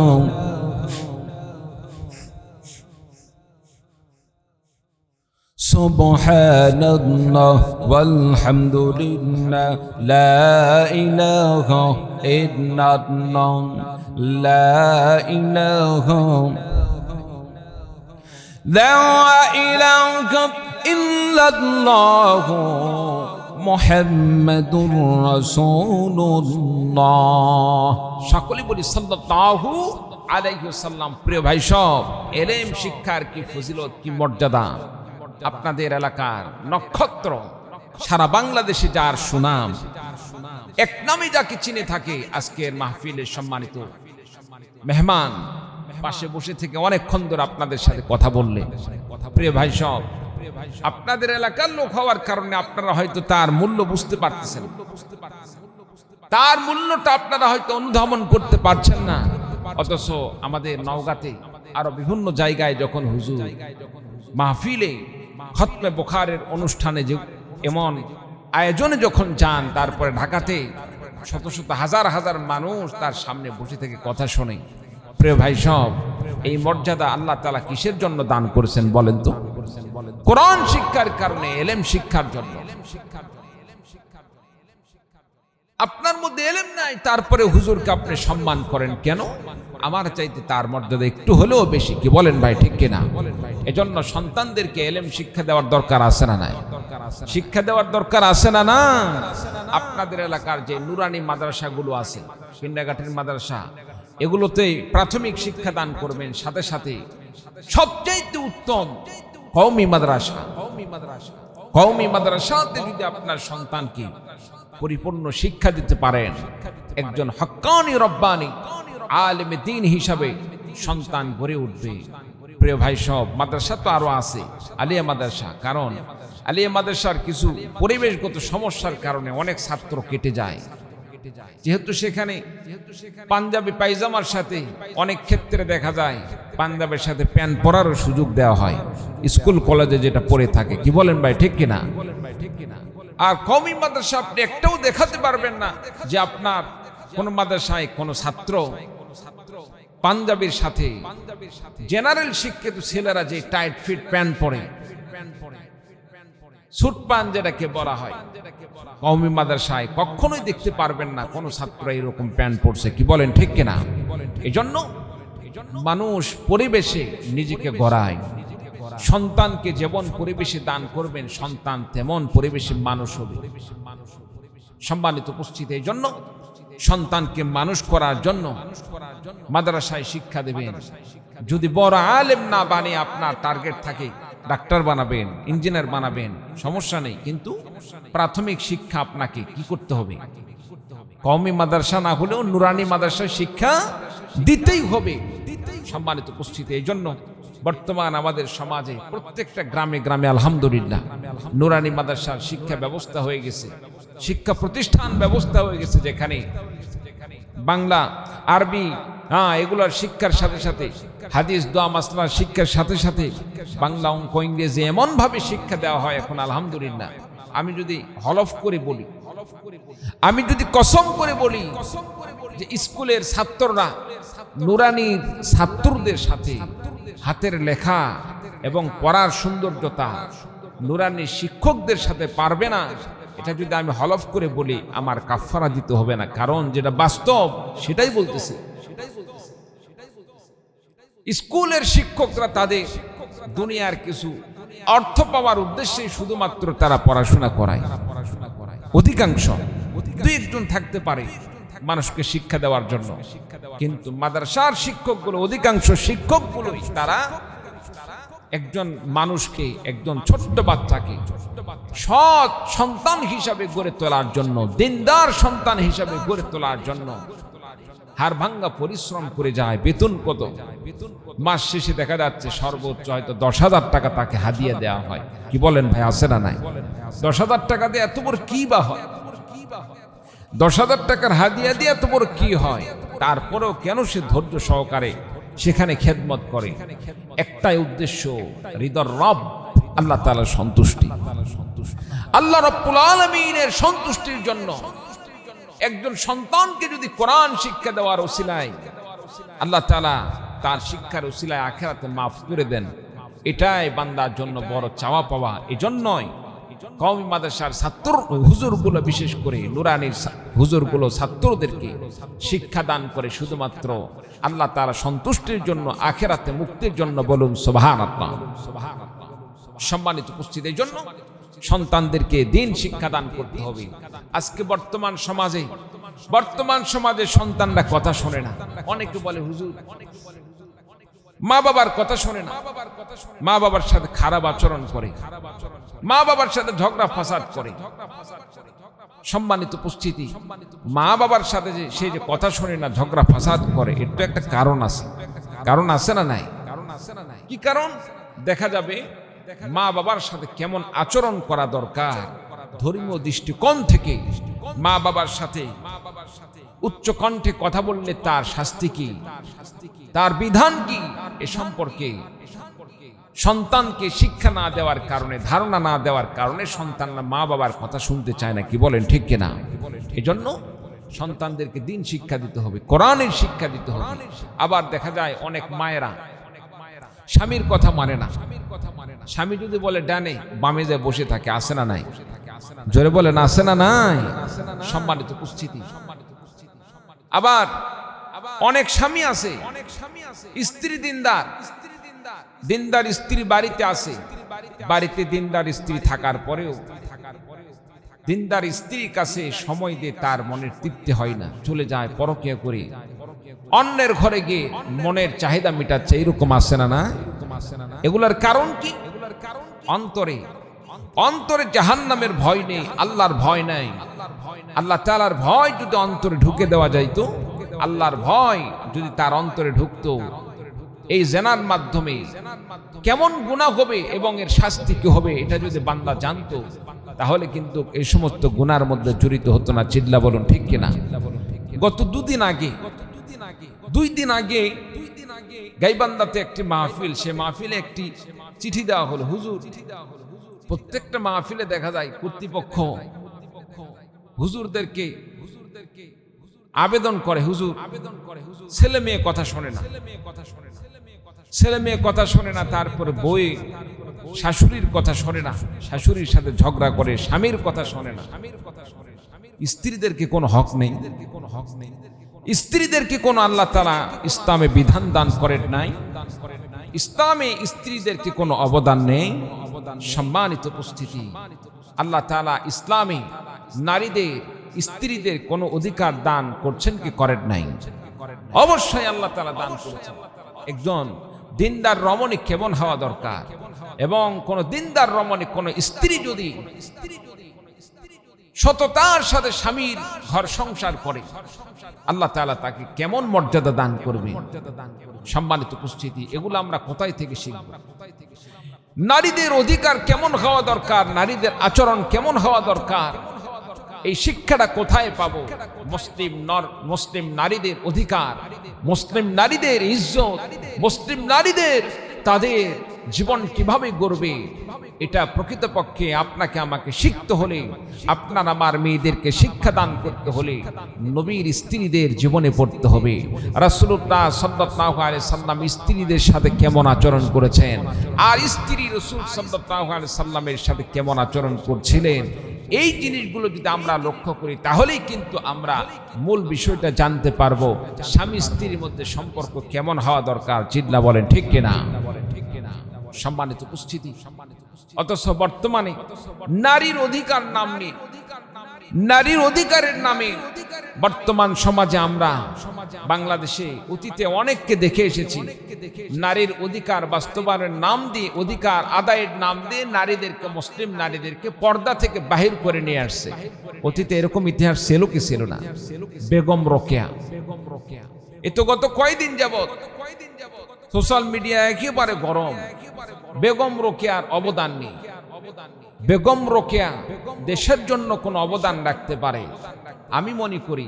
সুবহানাল্লাহ ওয়ালহামদুলিল্লাহ, লা ইলাহা ইল্লাল্লাহ, লা ইলাহা ইল্লাল্লাহ মুহাম্মাদুর রাসূলুল্লাহ। সকলে বলি সাল্লাল্লাহু আলাইহি ওয়াসাল্লাম। প্রিয় ভাই সব, ইলম শিক্ষার কি ফজিলত, কি মর্যাদা! আপনাদের এলাকার নক্ষত্র, সারা বাংলাদেশে যার সুনাম, এক নামে যাকে চিনে থাকে, আজকের মাহফিলের সম্মানিত মেহমান পাশে বসে থেকে অনেকক্ষণ ধরে আপনাদের সাথে কথা বললেন। প্রিয় ভাই সব, আপনাদের এলাকার লোক হওয়ার কারণে আপনারা হয়তো তার মূল্য বুঝতে পারতেছেন, তার মূল্যটা আপনারা হয়তো অনুধাবন করতে পারছেন না। অথচ আমাদের নওগাঁতে আরো বিভিন্ন জায়গায় যখন হুজুর মাহফিলে খতমে বুখারের অনুষ্ঠানে যে এমন আয়োজনে যখন যান, তারপরে ঢাকাতে শত শত হাজার হাজার মানুষ তার সামনে বসে থেকে কথা শোনে। প্রিয় ভাই সব, এই মর্যাদা আল্লাহ তাআলা কিসের জন্য দান করেছেন বলেন তো? কোরআন শিক্ষার কারণে, ইলম শিক্ষার জন্য। আপনার মধ্যে ইলম নাই, তারপরে হুজুরকে আপনি সম্মান করেন কেন? আমার চাইতে তার মর্যাদা একটু হলেও বেশি, কি বলেন ভাই, ঠিক কিনা? এজন্য সন্তানদেরকে ইলম শিক্ষা দেওয়ার দরকার আছে না নাই? শিক্ষা দেওয়ার দরকার আছে না না? আপনাদের এলাকার যে নুরানি মাদ্রাসাগুলো আছে, কিন্ডারগার্টেন মাদ্রাসা, এগুলোতে প্রাথমিক শিক্ষা দান করবেন। সাথে সাথে সবচেয়ে উত্তম কওমি মাদ্রাসা, কওমি মাদ্রাসাতে যদি আপনার সন্তানকে পরিপূর্ণ শিক্ষা দিতে পারেন, একজন হক্কানি রব্বানি আলেমে দ্বীন হিসাবে সন্তান গড়ে উঠবে। প্রিয় ভাই সব, মাদ্রাসা তো আরো আছে, আলিয়া মাদ্রাসা, কারণ আলিয়া মাদ্রাসার কিছু পরিবেশগত সমস্যার কারণে অনেক ছাত্র কেটে যায়। যেহেতু সেখানে পাঞ্জাবি পায়জামার সাথে অনেক ক্ষেত্রে দেখা যায় পাঞ্জাবের সাথে প্যান্ট পরারও সুযোগ দেওয়া হয় স্কুল কলেজে, যেটা পড়ে থাকে। কি বলেন ভাই, ঠিক কিনা? আর কওমি মাদ্রাসা আপনি একটাও দেখাতে পারবেন না যে আপনার কোন মাদ্রাসায় কোন ছাত্র পাঞ্জাবির সাথে জেনারেল শিক্ষিত ছেলেরা যে টাইট ফিট প্যান্ট পরে, স্যুট প্যান্ট যেটাকে বলা হয়, কওমি মাদ্রাসায় কখনোই দেখতে পারবেন না কোন ছাত্র এরকম প্যান্ট পরছে। কি বলেন, ঠিক কিনা? এজন্য মানুষ পরিবেশে নিজেকে গড়ায়। সন্তানকে যেমন পরিবেশে দান করবেন, সন্তান তেমন পরিবেশে মানুষ হবে। সম্মানিত উপস্থিতি, এই জন্য সন্তানকে মানুষ করার জন্য মাদ্রাসায় শিক্ষা দেবেন। যদি বড় আলেম না বানিয়ে আপনার টার্গেট থাকে ডাক্তার বানাবেন, ইঞ্জিনিয়ার বানাবেন, সমস্যা নেই, কিন্তু প্রাথমিক শিক্ষা আপনাকে কি করতে হবে? কওমি মাদ্রাসা না হলেও নুরানি মাদ্রাসায় শিক্ষা দিতেই হবে। সম্মানিত উপস্থিতি, এই জন্য বর্তমান আমাদের সমাজে প্রত্যেকটা গ্রামে গ্রামে আলহামদুলিল্লাহ নুরানি মাদ্রাসার শিক্ষা ব্যবস্থা হয়ে গেছে, শিক্ষা প্রতিষ্ঠান ব্যবস্থা হয়ে গেছে, যেখানে বাংলা, আরবি, এগুলোর শিক্ষার সাথে সাথে হাদিস, দোয়া, মাসলার শিক্ষার সাথে সাথে বাংলা, অঙ্ক, ইংরেজি এমন ভাবে শিক্ষা দেওয়া হয় এখন আলহামদুলিল্লাহ। আমি যদি হলফ করে বলি, আমি যদি কসম করে বলি যে স্কুলের ছাত্ররা নুরানির ছাত্রদের সাথে হাতের লেখা এবং পড়ার সৌন্দর্যতা নুরানি শিক্ষকদের সাথে পারবে না, এটা যদি আমি হলফ করে বলি আমার কাফারা দিতে হবে না, কারণ যেটা বাস্তব সেটাই বলতেছে। স্কুলের শিক্ষকরা তাদের দুনিয়ার কিছু অর্থ পাওয়ার উদ্দেশ্যে শুধুমাত্র তারা পড়াশোনা করায়। অধিকাংশ, দুই একজন থাকতে পারে মানুষকে শিক্ষা দেওয়ার জন্য, কিন্তু মাদ্রাসার শিক্ষকগুলো, অধিকাংশ শিক্ষকগুলোই তারা একজন মানুষকে, একজন ছোট্ট বাচ্চাকে সৎ সন্তান হিসাবে গড়ে তোলার জন্য, দিনদার সন্তান হিসাবে গড়ে তোলার জন্য হাড় ভাঙ্গা পরিশ্রম করে যায়। বেতন কত? মাস শেষে দেখা যাচ্ছে সর্বোচ্চ হয়তো 10,000 টাকা তাকে হাদিয়া দেওয়া হয়। কি বলেন ভাই, আছে না নাই? 10,000 টাকা দিয়ে এত বড় কি বা হয়? 10,000 টাকার হাদিয়া দিয়ে এত বড় কি হয়? তারপরেও কেন সে ধৈর্য সহকারে সেখানে খেদমত করে? একটাই উদ্দেশ্য, হৃদয় রব আল্লাহ তাআলার সন্তুষ্টি, আল্লাহ রাব্বুল আলামিনের সন্তুষ্টির জন্য একজন সন্তানকে যদি কোরআন শিক্ষা দেওয়ার ওসিলায় আল্লাহ তাআলা তার শিক্ষার ওসিলায় আখিরাতে মাফ করে দেন, এটাই বান্দার জন্য বড় চাওয়া পাওয়া। এজন্যই কওমি মাদ্রাসার ছাত্র হুজুরগুলো, বিশেষ করে নুরানির হুজুরগুলো ছাত্রদেরকে শিক্ষা দান করে শুধুমাত্র আল্লাহ তাআলা সন্তুষ্টির জন্য, আখিরাতে মুক্তির জন্য। বলুন সুবহানাল্লাহ। সম্মানিত উপস্থিতি, এই জন্য সন্তানদেরকে দিন শিক্ষা দান করতে হবে। আজকে বর্তমান সমাজে সন্তানরা কথা শোনে না। অনেকে বলে হুজুর মা বাবার কথা শোনে না, মা বাবার সাথে খারাপ আচরণ করে, মা বাবার সাথে ঝগড়া ফাসাদ করে। সম্মানিত উপস্থিতি, মা বাবার সাথে যে সে যে কথা শোনে না, ঝগড়া ফাসাদ করে, এর তো একটা কারণ আছে। কারণ আছে না নাই? কি কারণ? দেখা যাবে মা বাবার সাথে কেমন আচরণ করা দরকার, ধর্মীয় দৃষ্টিকোণ থেকে মা বাবার সাথে উচ্চ কণ্ঠে কথা বললে তার শাস্তি কি, তার বিধান কি, এ সম্পর্কে সন্তানকে শিক্ষা না দেওয়ার কারণে, ধারণা না দেওয়ার কারণে সন্তানরা মা বাবার কথা শুনতে চায় না। কি বলেন, ঠিক কিনা? এজন্য সন্তানদেরকে দিন শিক্ষা দিতে হবে, কোরআনের শিক্ষা দিতে হবে। আবার দেখা যায় অনেক মায়েরা স্বামীর কথা মানে না। স্বামী যদি বলে ডানে, বামে যায় বসে থাকে। আসে না নাই? জোরে বলেন, আসে না নাই? সম্মানিত উপস্থিতি, আবার অনেক স্বামী আছে স্ত্রী দিনদার স্ত্রী বাড়িতে আছে, বাড়িতে দিনদার স্ত্রী থাকার পরেও দিনদার স্ত্রীর কাছে সময় দিয়ে তার মনের তৃপ্তি হয় না, চলে যায় পরকীয়া করে অন্যের ঘরে গিয়ে মনের চাহিদা মেটাচ্ছে, এরকম আছে না? না, এগুলার কারণ কি? অন্তরে অন্তরে জাহান্নামের ভয় নেই, আল্লাহর ভয় নাই। আল্লাহ তাআলার ভয় যদি অন্তরে ঢুকে দেওয়া যাইতো, আল্লাহর ভয় যদি তার অন্তরে ঢুকতো, এই জেনার মাধ্যমে কেমন গুনাহ হবে এবং এর শাস্তি কি হবে এটা যদি বান্দা জানতো, তাহলে কিন্তু এই সমস্ত গুনার মধ্যে জড়িত হতো না। চিল্লা বলুন ঠিক কিনা? গত দুই দিন আগে গাইবান্ধাতে একটি মাহফিল, সে মাহফিলে একটি চিঠি দেওয়া হলো। হুজুর, প্রত্যেকটা মাহফিলে দেখা যায় কর্তৃপক্ষ হুজুরদেরকে আবেদন করে, হুজুর ছেলে মেয়ে কথা শোনে না, ছেলে মেয়ে কথা শোনে না, তারপরে বই শাশুড়ির কথা শোনে না, শাশুড়ির সাথে ঝগড়া করে, স্বামীর কথা শোনে না। স্ত্রীদেরকে কোনো হক নেই, স্ত্রীদেরকে কোন আল্লাহ তাআলা ইসলামে বিধান দান করেন নাই, ইসলামে স্ত্রীদেরকে কোনো অবদান নেই। সম্মানিত উপস্থিতি, আল্লাহ তাআলা ইসলামে নারীদের স্ত্রীদের কোনো অধিকার দান করছেন কি করেন নাই? অবশ্যই আল্লাহ তাআলা দান করেছেন। একজন দিনদার রমণী কেমন হওয়া দরকার, এবং কোন দিনদার রমণী কোন স্ত্রী যদি সততার সাথে স্বামীর ঘর সংসার করে, আল্লাহ তাআলা তাকে কেমন মর্যাদা দান করবে। সম্মানিত উপস্থিতি, এগুলো আমরা কোথায় থেকে শিখব? নারীদের অধিকার কেমন হওয়া দরকার, নারীদের আচরণ কেমন হওয়া দরকার, এই শিক্ষাটা কোথায় পাবো? মুসলিম নারীদের অধিকার, মুসলিম নারীদের ইজ্জত, মুসলিম নারীদের তাদের জীবন কিভাবে গড়বে, এটা প্রকৃতপক্ষে আপনাকে আমাকে শিখতে হলে, আপনার আমার মেয়েদেরকে শিক্ষা দান করতে হলে নবীর স্ত্রীদের জীবনে পড়তে হবে। রাসূলুল্লাহ সাল্লাল্লাহু আলাইহি সাল্লাম স্ত্রীদের সাথে কেমন আচরণ করেছেন, আর স্ত্রী রাসূল সাল্লাল্লাহু আলাইহি সাল্লামের সাথে কেমন আচরণ করছিলেন, এই জিনিসগুলো যদি আমরা লক্ষ্য করি, তাহলেই কিন্তু আমরা মূল বিষয়টা জানতে পারবো স্বামী স্ত্রীর মধ্যে সম্পর্ক কেমন হওয়া দরকার। চিল্লা বলেন ঠিক কিনা? সম্মানিত উপস্থিতি, অথচ বর্তমানে নারীর অধিকার নাম নেই, নারীর অধিকারের নামে বর্তমান সমাজে আমরা বাংলাদেশে অতীতে অনেককে দেখে এসেছি, নারীর অধিকার বাস্তবায়নের নাম দিয়ে, অধিকার আদায়ের নাম দিয়ে নারীদেরকে, মুসলিম নারীদেরকে পর্দা থেকে বাহির করে নিয়ে আসছে। অতীতে এরকম ইতিহাস ছিল কি ছিল না? বেগম রোকেয়া, এ তো গত কয়দিন যাবত সোশ্যাল মিডিয়া একেবারে গরম। বেগম রোকেয়ার অবদান নেই। বেগম রোকেয়া দেশের জন্য কোন অবদান রাখতে পারে? আমি মনে করি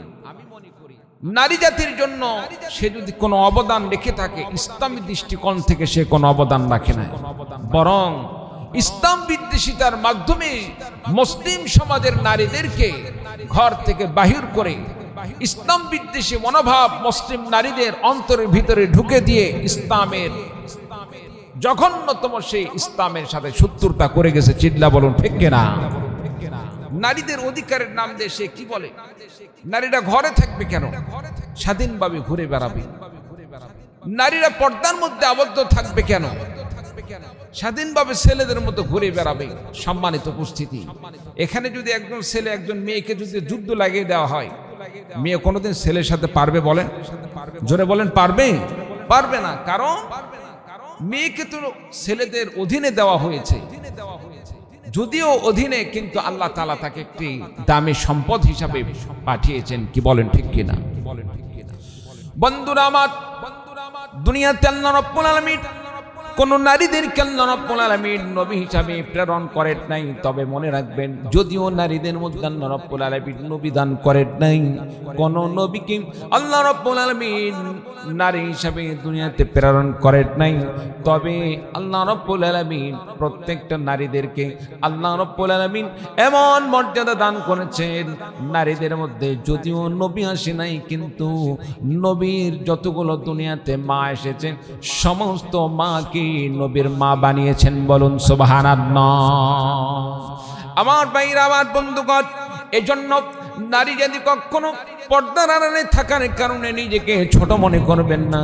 নারী জাতির জন্য সে যদি কোনো অবদান রেখে থাকে, ইসলামী দৃষ্টিকোণ থেকে সে কোনো অবদান রাখে না, বরং ইসলাম বিদ্বেষিতার মাধ্যমে মুসলিম সমাজের নারীদেরকে ঘর থেকে বাহির করে ইসলাম বিদ্বেষী মনোভাব মুসলিম নারীদের অন্তরের ভিতরে ঢুকে দিয়ে ইসলামের জঘন্যতম সেই ইসলামের সাথে শত্রুতা করে গেছে। চিল্লা বলুন ঠিক কিনা? নারীদের অধিকারের নাম দিয়ে সে কি বলে? নারীরা ঘরে থাকবে কেন? স্বাধীনভাবে ঘুরে বেড়াবে। নারীরা পর্দার মধ্যে আবদ্ধ থাকবে কেন? স্বাধীনভাবে ছেলেদের মতো ঘুরে বেড়াবে। সম্মানিত উপস্থিতি, এখানে যদি একজন ছেলে একজন মেয়েকে যদি যুদ্ধ লাগিয়ে দেওয়া হয়, মেয়ে কোনোদিন ছেলের সাথে পারবে? বলেন, জোরে বলেন, পারবে? পারবে না। কারণ মেয়েকে তো ছেলেদের অধীনে দেওয়া হয়েছে, যদিও অধীনে, কিন্তু আল্লাহ তাআলা তাকে একটি দামি সম্পদ হিসাবে পাঠিয়েছেন। কি বলেন ঠিক কিনা? বন্ধুরা আমার, দুনিয়াতে আল্লাহ রাব্বুল আলামিন কোন নারীদেরকে আল্লাহ রাব্বুল আলামিন নবী হিসাবে প্রেরণ করেন নাই। তবে মনে রাখবেন, যদিও নারীদের মধ্যে আল্লাহ রাব্বুল আলামিন নবী দান করেন নাই, কোন নবীকে আল্লাহ রাব্বুল আলামিন নারী হিসাবে দুনিয়াতে প্রেরণ করেন নাই, তবে আল্লাহ রাব্বুল আলামিন প্রত্যেকটা নারীদেরকে আল্লাহ রাব্বুল আলামিন এমন মর্যাদা দান করেছেন, নারীদের মধ্যে যদিও নবী আসে নাই, কিন্তু নবীর যতগুলো দুনিয়াতে মা এসেছে, সমস্ত মাকে নবীর মা বানিয়েছেন। বলুন সুবহানাল্লাহ। আমার ভাইরা, আমার বন্ধুগণ, এজন্য নারী যদি কখনো পর্দার আড়ালে থাকার কারণে নিজেকে ছোট মনে করবেন না,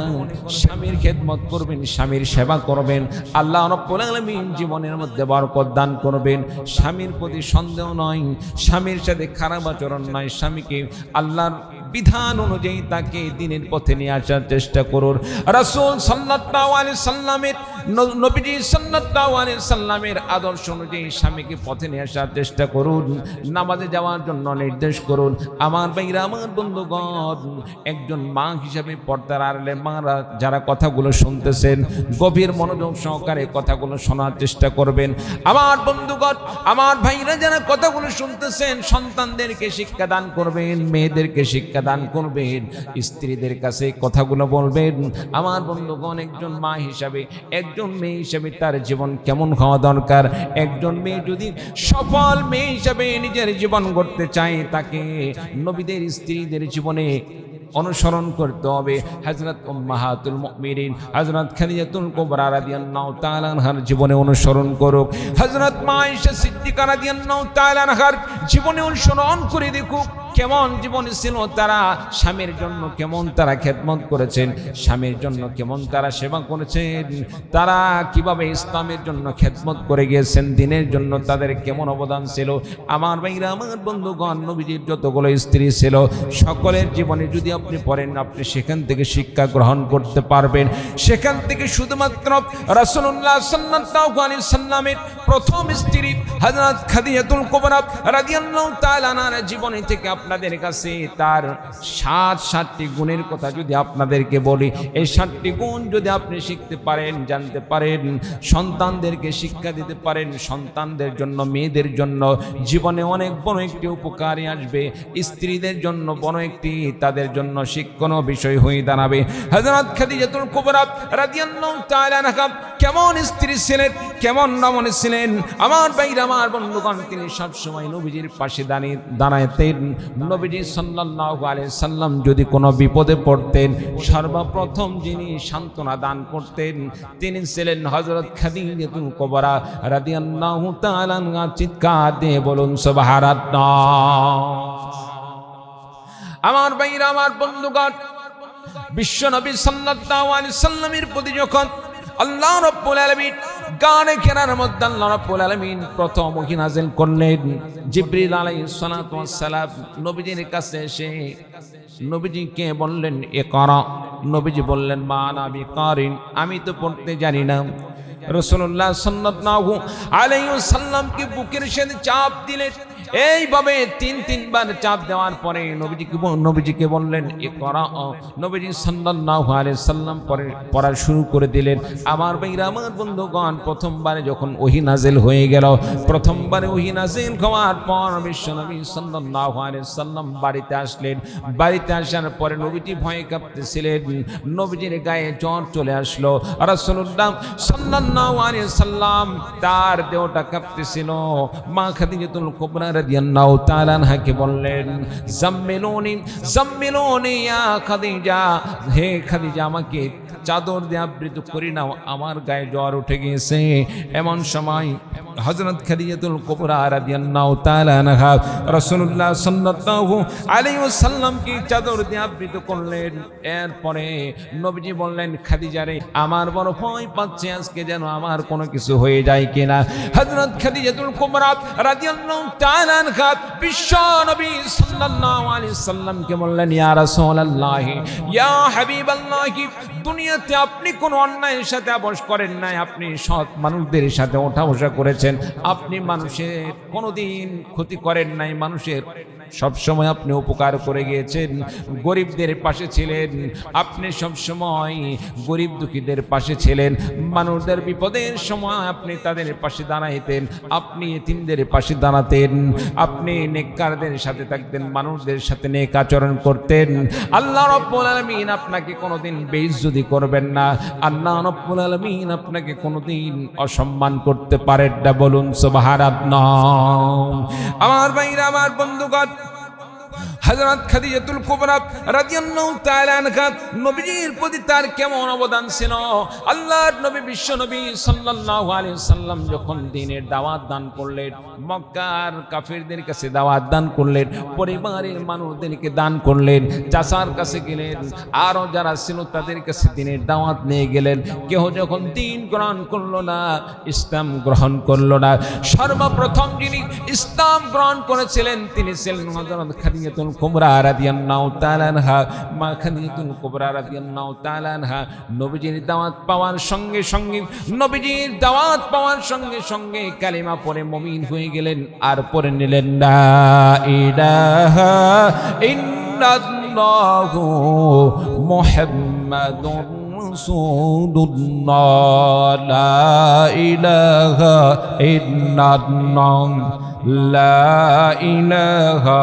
স্বামীর খেদমত করবেন, স্বামীর সেবা করবেন, আল্লাহ রাব্বুল আলামিন জীবনের মধ্যে বরকত দান করবেন। স্বামীর প্রতি সন্দেহ নয়, স্বামীর সাথে খারাপ আচরণ নয়, স্বামীকে আল্লাহর বিধান অনুযায়ী তাকে দ্বীনের পথে নিয়ে আসার চেষ্টা করুন। রাসূল সাল্লাল্লাহু আলাইহি সাল্লামের নবীজি সাল্লাল্লাহু আলাইহি সাল্লামের আদর্শ অনুযায়ী স্বামীকে পথে নিয়ে আসার চেষ্টা করুন। নামাজে যাওয়ার জন্য নির্দেশ করুন। আমার ভাইরা, আমার বন্ধুগণ, একজন মা হিসাবে পর্দার আড়ালে মারা যারা কথাগুলো শুনতেছেন, গভীর মনোযোগ সহকারে কথাগুলো শোনার চেষ্টা করবেন। আমার বন্ধুগণ, আমার ভাইরা যারা কথাগুলো শুনতেছেন, সন্তানদেরকে শিক্ষা দান করবেন, মেয়েদেরকে শিক্ষা দান করবেন, স্ত্রীদের কাছে কথাগুলো বলবেন। আমার বন্ধুগণ, একজন মা হিসাবে, একজন মেয়ে হিসাবে তার জীবন কেমন হওয়া দরকার। একজন মেয়ে যদি সফল মেয়ে হিসাবে নিজের জীবন গড়তে চায়, তাকে নবীদের স্ত্রীদের জীবনে অনুসরণ করতে হবে। হযরত উম্মাহাতুল মুমিনিন হযরত খাদিজাতুল কুবরা রাদিয়াল্লাহু তাআলা আনহার জীবনে অনুসরণ করুক। হযরত মা আয়েশা সিদ্দিকা রাদিয়াল্লাহু তাআলা আনহার জীবনে অনুসরণ করে দেখুক কেমন জীবন ছিল তারা, স্বামীর জন্য কেমন তারা খেদমত করেছেন, স্বামীর জন্য কেমন তারা সেবা করেছেন, তারা কিভাবে ইসলামের জন্য খেদমত করে গিয়েছেন, দ্বীনের জন্য তাদের কেমন অবদান ছিল। আমার ভাইরা, আমার বন্ধুগণ, নবীজির যতগুলো স্ত্রী ছিল সকলের জীবনে যদি আপনি পড়েন, আপনি সেখান থেকে শিক্ষা গ্রহণ করতে পারবেন। সেখান থেকে শুধুমাত্র রাসূলুল্লাহ সাল্লাল্লাহু আলাইহি সাল্লামের প্রথম স্ত্রী হযরত খাদিজাতুল কুবরা রাদিয়াল্লাহু তাআলা আনহার জীবনী থেকে আপনাদের কাছে তার 7টি গুণের কথা যদি আপনাদেরকে বলি, এই 7টি গুণ যদি আপনি শিখতে পারেন, জানতে পারেন, সন্তানদেরকে শিক্ষা দিতে পারেন, সন্তানদের জন্য, মেয়েদের জন্য জীবনে অনেক বড় একটি উপকারী আসবে। স্ত্রীদের জন্য বড় একটি তাদের জন্য শিক্ষণীয় বিষয় হয়ে দাঁড়াবে। হযরত খাদিজাতুল কুবরা রাদিয়াল্লাহু তাআলা আনহা কেমন স্ত্রী ছিলেন, কেমন নমুনা ছিলেন। আমার ভাইরা, আমার বন্ধুগণ, তিনি সবসময় নবীজির পাশে দাঁড়াতেন। নবীজি সাল্লাল্লাহু আলাইহি সাল্লাম যদি কোনো বিপদে পড়তেন, সর্বপ্রথম যিনি সান্ত্বনা দান করতেন তিনি ছিলেন হযরত খাদিজাতুল কুবরা রাদিয়াল্লাহু তাআলা আনহা। চিৎকার দিয়ে বলুন সুবহানাল্লাহ। আমার ভাইরা, আমার বন্ধুগণ, বিশ্ব নবী সাল্লাল্লাহু আলাইহি সাল্লামের প্রতি যখন আল্লাহ রাব্বুল আলামিন গানে কেনার মধ্যে আল্লাহ রাব্বুল আলামিন প্রথম ওহী নাযিল করলেন, জিবরিল আলাইহিস সালাতু ওয়াস সালাম নবীজির কাছে এসে নবীজিকে বললেন ইকরা। নবীজি বললেন মা আনা বিকারিন, আমি তো পড়তে জানি না। রাসূলুল্লাহ সাল্লাল্লাহু আলাইহি ওয়াসাল্লামকে বুকের সাথে চাপ দিলেন। এইভাবে 3বার চাপ দেওয়ার পরে নবীজিকে বললেন ইকরা। নবীজি সাল্লাল্লাহু আলাইহি সাল্লাম পড়া শুরু করে দিলেন। আমার ভাইরা, আমার বন্ধুগণ, প্রথমবারে যখন ওহী নাযিল হয়ে গেল, প্রথমবারে ওহী নাযিল হওয়ার পর বিশ্বনবী সাল্লাল্লাহু আলাইহি সাল্লাম বাড়িতে আসলেন। বাড়িতে আসার পরে নবীজি ভয়ে কাঁপতেছিলেন, নবীজির গায়ে জ্বর চলে আসলো। রাসূলুল্লাহ সাল্লাল্লাহু আলাইহি সাল্লাম তার দেহটা কাঁপতেছিল। মা খাদিজাতুল কুবরা রাদিয়াল্লাহু তাআলা আনহাকে বললেন জাম্মিলুনি জাম্মিলুনি ইয়া খাদিজা, হে খাদিজা, আমাকে চাদর দিয়ে আবৃত করি নাও, আমার গায়ে জ্বর উঠে গিয়েছে। এমন সময় হযরত খাদিজাতুল কুবরা রাদিয়াল্লাহু তাআলা আনহা রাসূলুল্লাহ সাল্লাল্লাহু আলাইহি ওয়াসাল্লামকে চাদর দিয়ে আবৃত করলেন। এরপরে নবীজি বললেন খাদিজা রে, আমার বড় ভয় পাচ্ছে আজকে যেন আমার কোনো কিছু হয়ে যায় কিনা। হযরত খাদিজাতুল কুবরা রাদিয়াল্লাহু তাআলা আনহা বিশ্ব নবী সাল্লাল্লাহু আলাইহি ওয়াসাল্লামকে বললেন ইয়া রাসূলুল্লাহ, ইয়া হাবিবাল্লাহ, দুনিয়াতে আপনি কোনো অন্যায়ের সাথে আপোষ করেন নাই, আপনি সৎ মানুষদের সাথে ওঠা বসা করেছেন, আপনি মানুষের কোনোদিন ক্ষতি করেন নাই, মানুষের সবসময় আপনি উপকার করে গিয়েছেন, গরিবদের পাশে ছিলেন, আপনি সবসময় গরিব দুঃখীদের পাশে ছিলেন, মানুষদের বিপদের সময় আপনি তাদের পাশে দাঁড়াইতেন, আপনি এতিমদের পাশে দাঁড়াতেন, আপনি নেককারদের সাথে থাকতেন, মানুষদের সাথে নেক আচরণ করতেন। আল্লাহ রাব্বুল আলামিন আপনাকে কোনোদিন বেইজ্জতি করবেন না, আল্লাহ রাব্বুল আলামিন আপনাকে কোনোদিন অসম্মান করতে পারেন না। বলুন সুবহানাল্লাহ। আমার ভাইরা, আমার বন্ধুগণ, হযরত খাদিজাতুল কুবরা রাদিয়াল্লাহু তাআলা আনহা নবীজির প্রতি তার কেমন অবদান ছিল। আল্লাহর নবী বিশ্ব নবী সাল্লাল্লাহু আলাইহি ওয়াসাল্লাম যখন দ্বীনের দাওয়াত দান করলেন, মক্কার কাফিরদের কাছে দাওয়াত দান করলেন, পরিবারের মানুষদেরকে দান করলেন, চাচার কাছে গেলেন, আরো যারা ছিল তাদের কাছে দ্বীনের দাওয়াত নিয়ে গেলেন। কেউ যখন দ্বীন গ্রহণ করলো না, ইসলাম গ্রহণ করলো না, সর্বপ্রথম যিনি ইসলাম গ্রহণ করেছিলেন তিনি ছিলেন হযরত খাদিজাতুল কুবরা রাদিয়াল্লাহু তাআলা আনহা। মা খাদিজাতুল কুবরা রাদিয়াল্লাহু তাআলা আনহা নবীজির দাওয়াত পাওয়ার সঙ্গে সঙ্গে, নবীজির দাওয়াত পাওয়ার সঙ্গে সঙ্গে কালিমা পড়ে মুমিন হয়ে গেলেন। আর পড়ে নিলেন লা ইলাহা ইল্লাল্লাহু মুহাম্মাদুর রাসূলুল্লাহ, লা ইলাহা ইল্লাল্লাহ, লা ইলাহা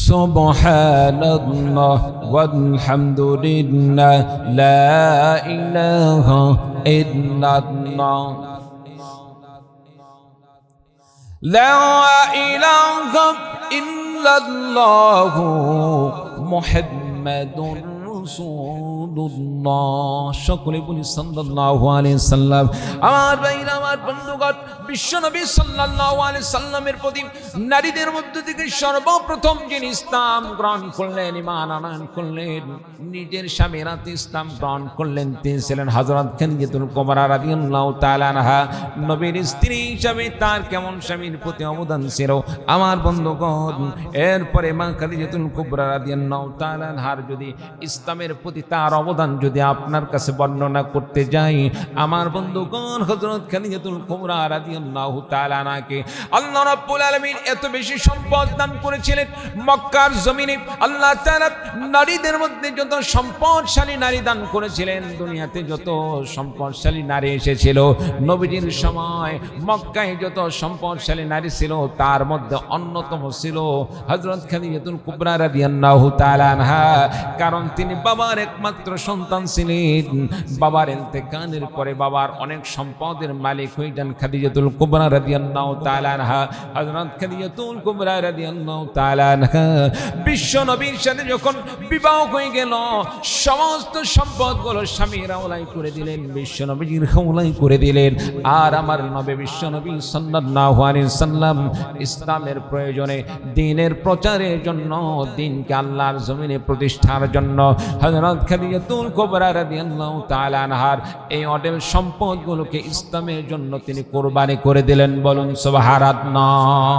সুবহানাল্লাহ ওয়ালহামদুলিল্লাহ, লা ইলাহা ইল্লাল্লাহ, লা ইলাহা ইল্লাল্লাহু মুহাম্মাদুর রাসূলুল্লাহ। সকলে বলি সাল্লাল্লাহু আলাইহি সাল্লাম। আমার ভাইরা, আমার বন্ধুগণ, বিশ্বনবী সাল্লাল্লাহু আলাইহি সাল্লামের প্রতি নারীদের মধ্য থেকে সর্বপ্রথম যিনি ইসলাম গ্রহণ করলেন, ঈমান আনয়ন করলেন, নিজের স্বামীর হাতে ইসলাম গ্রহণ করলেন, তিনি ছিলেন হযরত খাদিজাতুল কুবরা রাদিয়াল্লাহু তাআলা আনহা। নবীর স্ত্রী হিসাবে তার কেমন স্বামীর প্রতি অবদান ছিল আমার বন্ধুগণ। এরপরে মা খাদিজাতুল কুবরা রাদিয়াল্লাহু তাআলা আনহার যদি ইসলামের প্রতি তার অবদান যদি আপনার কাছে বর্ণনা করতে যাই, আমার বন্ধুগণ, হযরত খাদিজাতুল কুবরা রাদিয়াল্লাহু তাআলা আনহাকে আল্লাহ রাব্বুল আলামিন এত বেশি সম্পদ দান করেছিলেন। মক্কার জমিনে আল্লাহ তাআলা নারীদের মধ্যে যত সম্পদশালী নারী দান করেছিলেন, দুনিয়াতে যত সম্পদশালী নারী এসেছিল নবীজির সময় মক্কায় যত সম্পদশালী নারী ছিল তার মধ্যে অন্যতম ছিল হযরত খাদিজাতুল কুবরা রাদিয়াল্লাহু তাআলা আনহা। কারণ তিনি বাবার একমাত্র সন্তান ছিলেন। বাবার ইন্তেকালের পরে বাবার অনেক সম্পদের মালিক হয়ে যান খাদিজাতুল কুবরা রাদিয়াল্লাহু তাআলা আনহা। হযরত খাদিজাতুল কুবরা রাদিয়াল্লাহু তাআলা আনহা বিশ্ব নবীর সাথে যখন বিবাহ হয়ে গেল, সমস্ত সম্পদগুলো স্বামীর হাওলায় করে দিলেন, বিশ্ব নবীর হাওলায় করে দিলেন। আর আমার নবী বিশ্ব নবী সাল্লাল্লাহু আলাইহি সাল্লাম ইসলামের প্রয়োজনে, দ্বীনের প্রচারের জন্য, দ্বীনকে আল্লাহর জমিনে প্রতিষ্ঠার জন্য হযরত খাদিজাতুল কুবরা রাদিয়াল্লাহু তাআলা আনহার এই অঢেল সম্পদগুলোকে ইসলামের জন্য তিনি কোরবানি করে দিলেন। বলুন সুবহানাল্লাহ।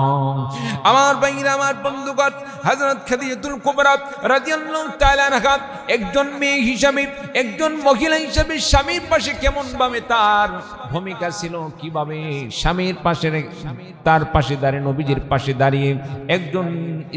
আমার ভাইরা, আমার বন্ধুগণ, হযরত খাদিজাতুল কুবরা রাদিয়াল্লাহু তাআলা আনহা একজন মেয়ে হিসাবে, একজন মহিলা হিসাবে স্বামীর পাশে কেমন ভাবে তার ভূমিকা ছিল, কিভাবে স্বামীর পাশে, তার পাশে দাঁড়িয়ে, নবীজির পাশে দাঁড়িয়ে একজন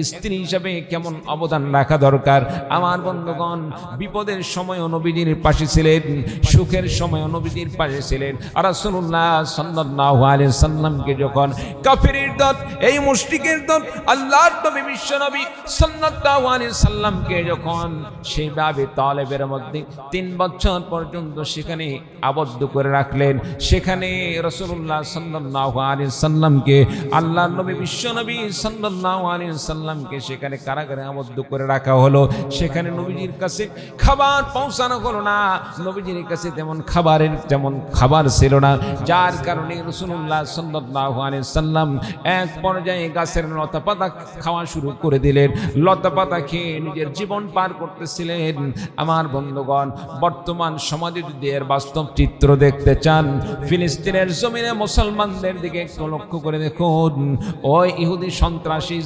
স্ত্রী হিসাবে কেমন অবদান রাখা দরকার। আমার বন্ধুগণ, বিপদের সময়ও নবীজির পাশে ছিলেন, সুখের সময়ও নবীজির পাশে ছিলেন। আর রাসূলুল্লাহ সাল্লাল্লাহু আলাইহি সাল্লামকে যখন কাফিরের দল, এই মুশরিকের দল আল্লাহর নবী বিশ্ব নবী সাল্লাল্লাহু আলাইহি সাল্লামকে যখন সেই আবি তালেবের মধ্যে 3 বছর পর্যন্ত সেখানে আবদ্ধ করে রাখলেন, সেখানে রাসূলুল্লাহ সাল্লাল্লাহু আলাইহি সাল্লামকে, আল্লাহর নবী বিশ্ব নবী সাল্লাল্লাহু আলাইহি সাল্লামকে সেখানে কারাগারে আবদ্ধ করে রাখা হলো। সেখানে নবীজির কাছে খাবার পৌঁছানো হলো না, নবীজির কাছে তেমন খাবার ছিল না, যার কারণে রাসূলুল্লাহ সাল্লাল্লাহু আলাইহি সাল্লাম এক পর্যায়ে গাছের লতা পাতা খাওয়া শুরু করে দিলেন। লতা পাতা খেয়ে নিজের জীবন পার করতেছিলেন। আমার বন্ধুগণ, বর্তমান সমাজে যদি এর বাস্তব চিত্র দেখতে চান, ফিলিস্তিনের জমিনে মুসলমানদের দিকে একটু লক্ষ্য করে দেখুন। ওই ইহুদি সন্ত্রাসী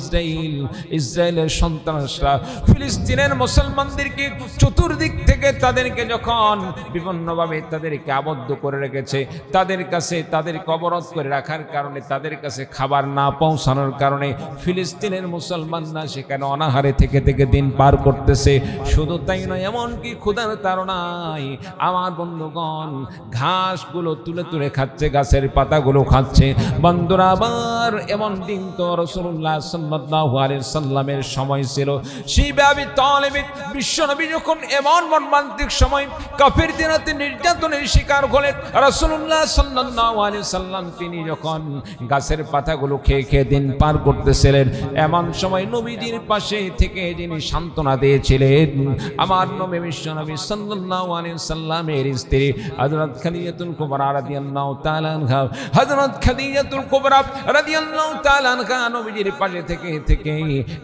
ইসরায়েলের সন্ত্রাসরা ফিলিস্তিনের মুসলমানদেরকে চতুর্দিক থেকে তাদেরকে যখন বিভিন্নভাবে তাদেরকে আবদ্ধ করে রেখেছে, তাদের কাছে, তাদেরকে অবরোধ করে রাখার কারণে তাদের কাছে খাবার না পৌঁছানোর কারণে ফিলিস্তিনের মুসলমানরা সেখানে অনাহারে থেকে থেকে দিন পার করতেছে। শুধু তাই নয়, এমনকি ক্ষুধার তাড়নায় আমার বন্ধুগণ ঘাসগুলো তুলে তুলে খাচ্ছে, গাছের পাতাগুলো খাচ্ছে। বন্ধুরা আবার এমন দিন তো রাসূলুল্লাহ সাল্লাল্লাহু আলাইহি সাল্লামের সময় ছিল। শিবে আবি তালিব বিশ্বনবী যখন এমন মর্মান্তিক সময় কাফিরদের হাতে নির্যাতনের শিকার হলেন, রাসূলুল্লাহ সাল্লাল্লাহু আলাইহি সাল্লাম তিনি যখন গাছের পাতাগুলো খেয়ে খেয়ে দিন পার করতেছিলেন, এমন সময় নবীজির পাশে থেকে যিনি সান্ত্বনা দিয়েছিলেন আমার নবী বিশ্বনবী সাল্লাল্লাহু আলাইহি সাল্লামের স্ত্রী হযরত খাদিজাতুল কুবরা রাদিয়াল্লাহু তাআলা আনহা। হযরত খাদিজাতুল কুবরা রাদিয়াল্লাহু তাআলা আনহা নবীজির পাশে থেকে থেকে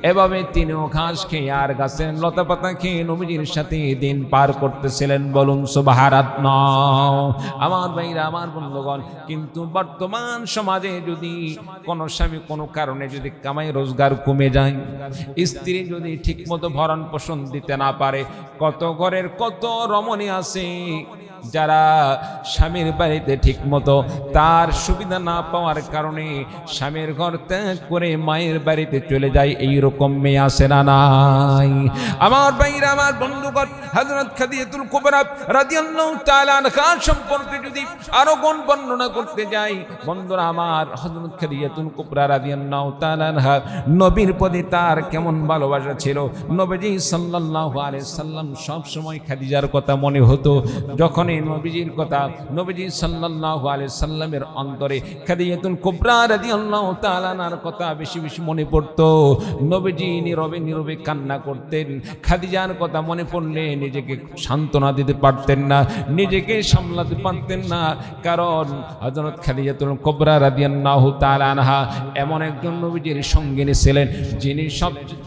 এভাবে তিনিও ঘাস খেয়ে আর গাছের লতা পাতা খেয়ে নবীজির সাথে দিন পার করতেছিলেন। বলুন সুবহানাল্লাহ। আমার ভাইরা, আমার বন্ধুগণ, কিন্তু বর্তমান সমাজে যদি কোনো স্বামী কোনো কারণে যদি কামাই রোজগার কমে যায়, স্ত্রী যদি ঠিকমতো ভরণ পোষণ দিতে না পারে, কত ঘরের কত রমণী আছে যারা স্বামীর বাড়িতে ঠিকমতো তার সুবিধা না পাওয়ার কারণে স্বামীর ঘর ত্যাগ করে মায়ের বাড়িতে চলে যায়। এইরকম মেয়ে আছে না নাই? আমার ভাইরা, আমার বন্ধুগণ, হযরত খাদিজাতুল কুবরা রাদিয়াল্লাহু তাআলা আনহা সম্পর্কে যদি আরো কোন বর্ণনা করতে যাই, বন্ধুরা আমার, হযরত খাদিজাতুল কুবরা রাদিয়াল্লাহু তাআলা আনহা নবীর প্রতি তার কেমন ভালোবাসা ছিল। নবীজি সাল্লাল্লাহু আলাইহি সাল্লাম সব সময় খাদিজার কথা মনে হতো। যখন নবীজির কথা, নবীজি সাল্লাল্লাহু আলাইহি সাল্লামের অন্তরে খাদিজাতুল কুবরা রাদিয়াল্লাহু তাআলা আনহার কথা বেশি বেশি মনে পড়তো। নবীজি নীরবে নীরবে কান্না করতেন। খাদিজার কথা মনে পড়লে নিজেকে সান্ত্বনা দিতে পারতেন না, নিজেকে সামলাতে পারতেন না, কারণ হযরত খাদিজাতুল কুবরা রাদিয়াল্লাহু তাআলা আনহা এমন একজন নবীজির সঙ্গিনী ছিলেন যিনি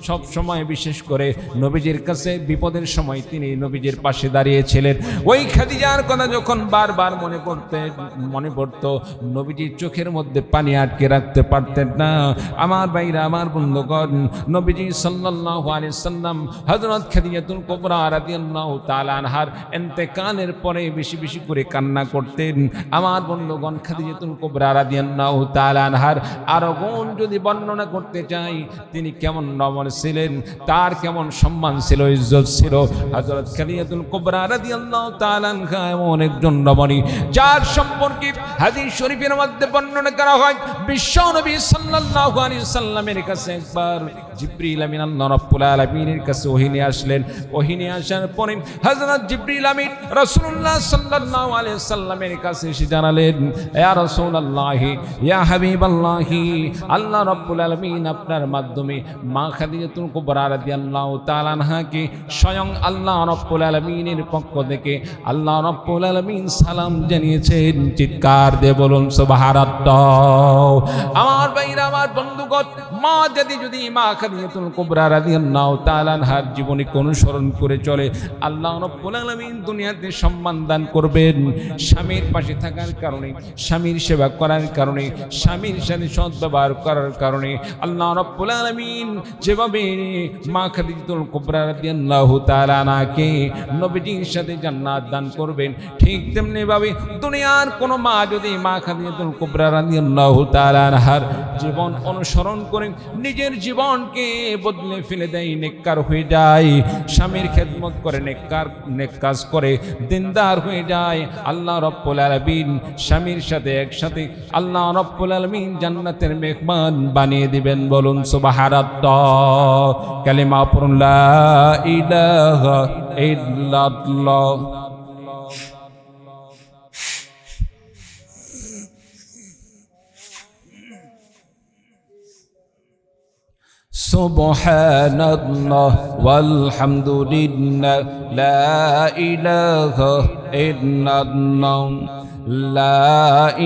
সব সময়, বিশেষ করে নবীজির কাছে বিপদের সময় তিনি নবীজির পাশে দাঁড়িয়েছিলেন। ওই খাদিজার কথা যখন বারবার মনে পড়তো, নবীজির চোখের মধ্যে পানি আটকে রাখতে পারতেন না। আমার ভাইরা, আমার বন্ধুগণ, নবীজি সাল্লাল্লাহু আলাইহি সাল্লাম হযরত খাদিজাতুল কুবরা রাদিয়াল্লাহু তাআলা আনহার ইন্তেকালের পরে বেশি বেশি করে কান্না করতেন। আমার বন্ধুগণ, খাদিজাতুল কুবরা রাদিয়াল্লাহু তাআলা আনহার আরো গুণ যদি বর্ণনা করতে চাই, তিনি কেমন রমণী ছিলেন, তার কেমন সম্মান ছিল, ইজ্জত ছিল। হযরত খাদিজাতুল কুবরা রাদিয়াল্লাহু তাআলা আনহা এমন একজন রমণী যার সম্পর্কে হাদিস শরীফের মধ্যে বর্ণনা করা হয়, বিশ্বনবী সাল্লাল্লাহু আলাইহি সাল্লামের কাছে একবার জিবরিল আমিন আল্লাহ রাব্বুল আলামিনের কাছে ওহী নিয়ে আসলেন। ওহী নিয়ে আসার পরে হযরত জিবরিল আমিন রাসূলুল্লাহ সাল্লাল্লাহু আলাইহি সাল্লামের কাছে এসে জানালেন, ইয়া রাসূলুল্লাহ, ইয়া হাবিবাল্লাহ, আল্লাহ রাব্বুল আলামিন আপনার মাধ্যমে মা খাদিজাতুল কুবরা রাদিয়াল্লাহু তাআলা আনহাকে স্বয়ং আল্লাহ রাব্বুল আলামিনের পক্ষ থেকে আল্লাহ রাব্বুল আলামিন সালাম জানিয়েছেন। চিৎকার দিয়ে বলুন সুবহানাল্লাহ। আমার ভাইরা, আমার বন্ধুগণ, মা যদি মা খাদিজাতুল কুবরা রাদিয়াল্লাহু তাআলা আনহার জীবনীকে অনুসরণ করে চলে, আল্লাহ রাব্বুল আলামিন দুনিয়াতে সম্মান দান করবেন। স্বামীর পাশে থাকার কারণে, স্বামীর সেবা করার কারণে, স্বামীর সাথে সৎ ব্যবহার করার কারণে আল্লাহ রাব্বুল আলামিন যেভাবে মা খাদিজাতুল কুবরা রাদিয়াল্লাহু তাআলা আনহাকে নবীজির সাথে জান্নাত দান করবেন, ঠিক তেমনি ভাবে দুনিয়ার কোন মা যদি মা খাদিজাতুল কুবরা রাদিয়াল্লাহু তাআলা আনহার জীবন অনুসরণ করে নিজের জীবনকে বদলে ফেলে দেয়, নেককার হয়ে যায়, স্বামীর খেদমত করে নেক কাজ করে দিনদার হয়ে যায়, আল্লাহ রাব্বুল আলামিন স্বামীর সাথে একসাথে আল্লাহ রাব্বুল আলামিন জান্নাতের মেহমান বানিয়ে দিবেন। বলুন সুবহানাল্লাহ। কালিমা পড়ুন, লা ইলাহা ইল্লাল্লাহ। সুবহানাল্লাহ ওয়ালহামদুলিল্লাহ, লা ইলাহা ইল্লাল্লাহ, লা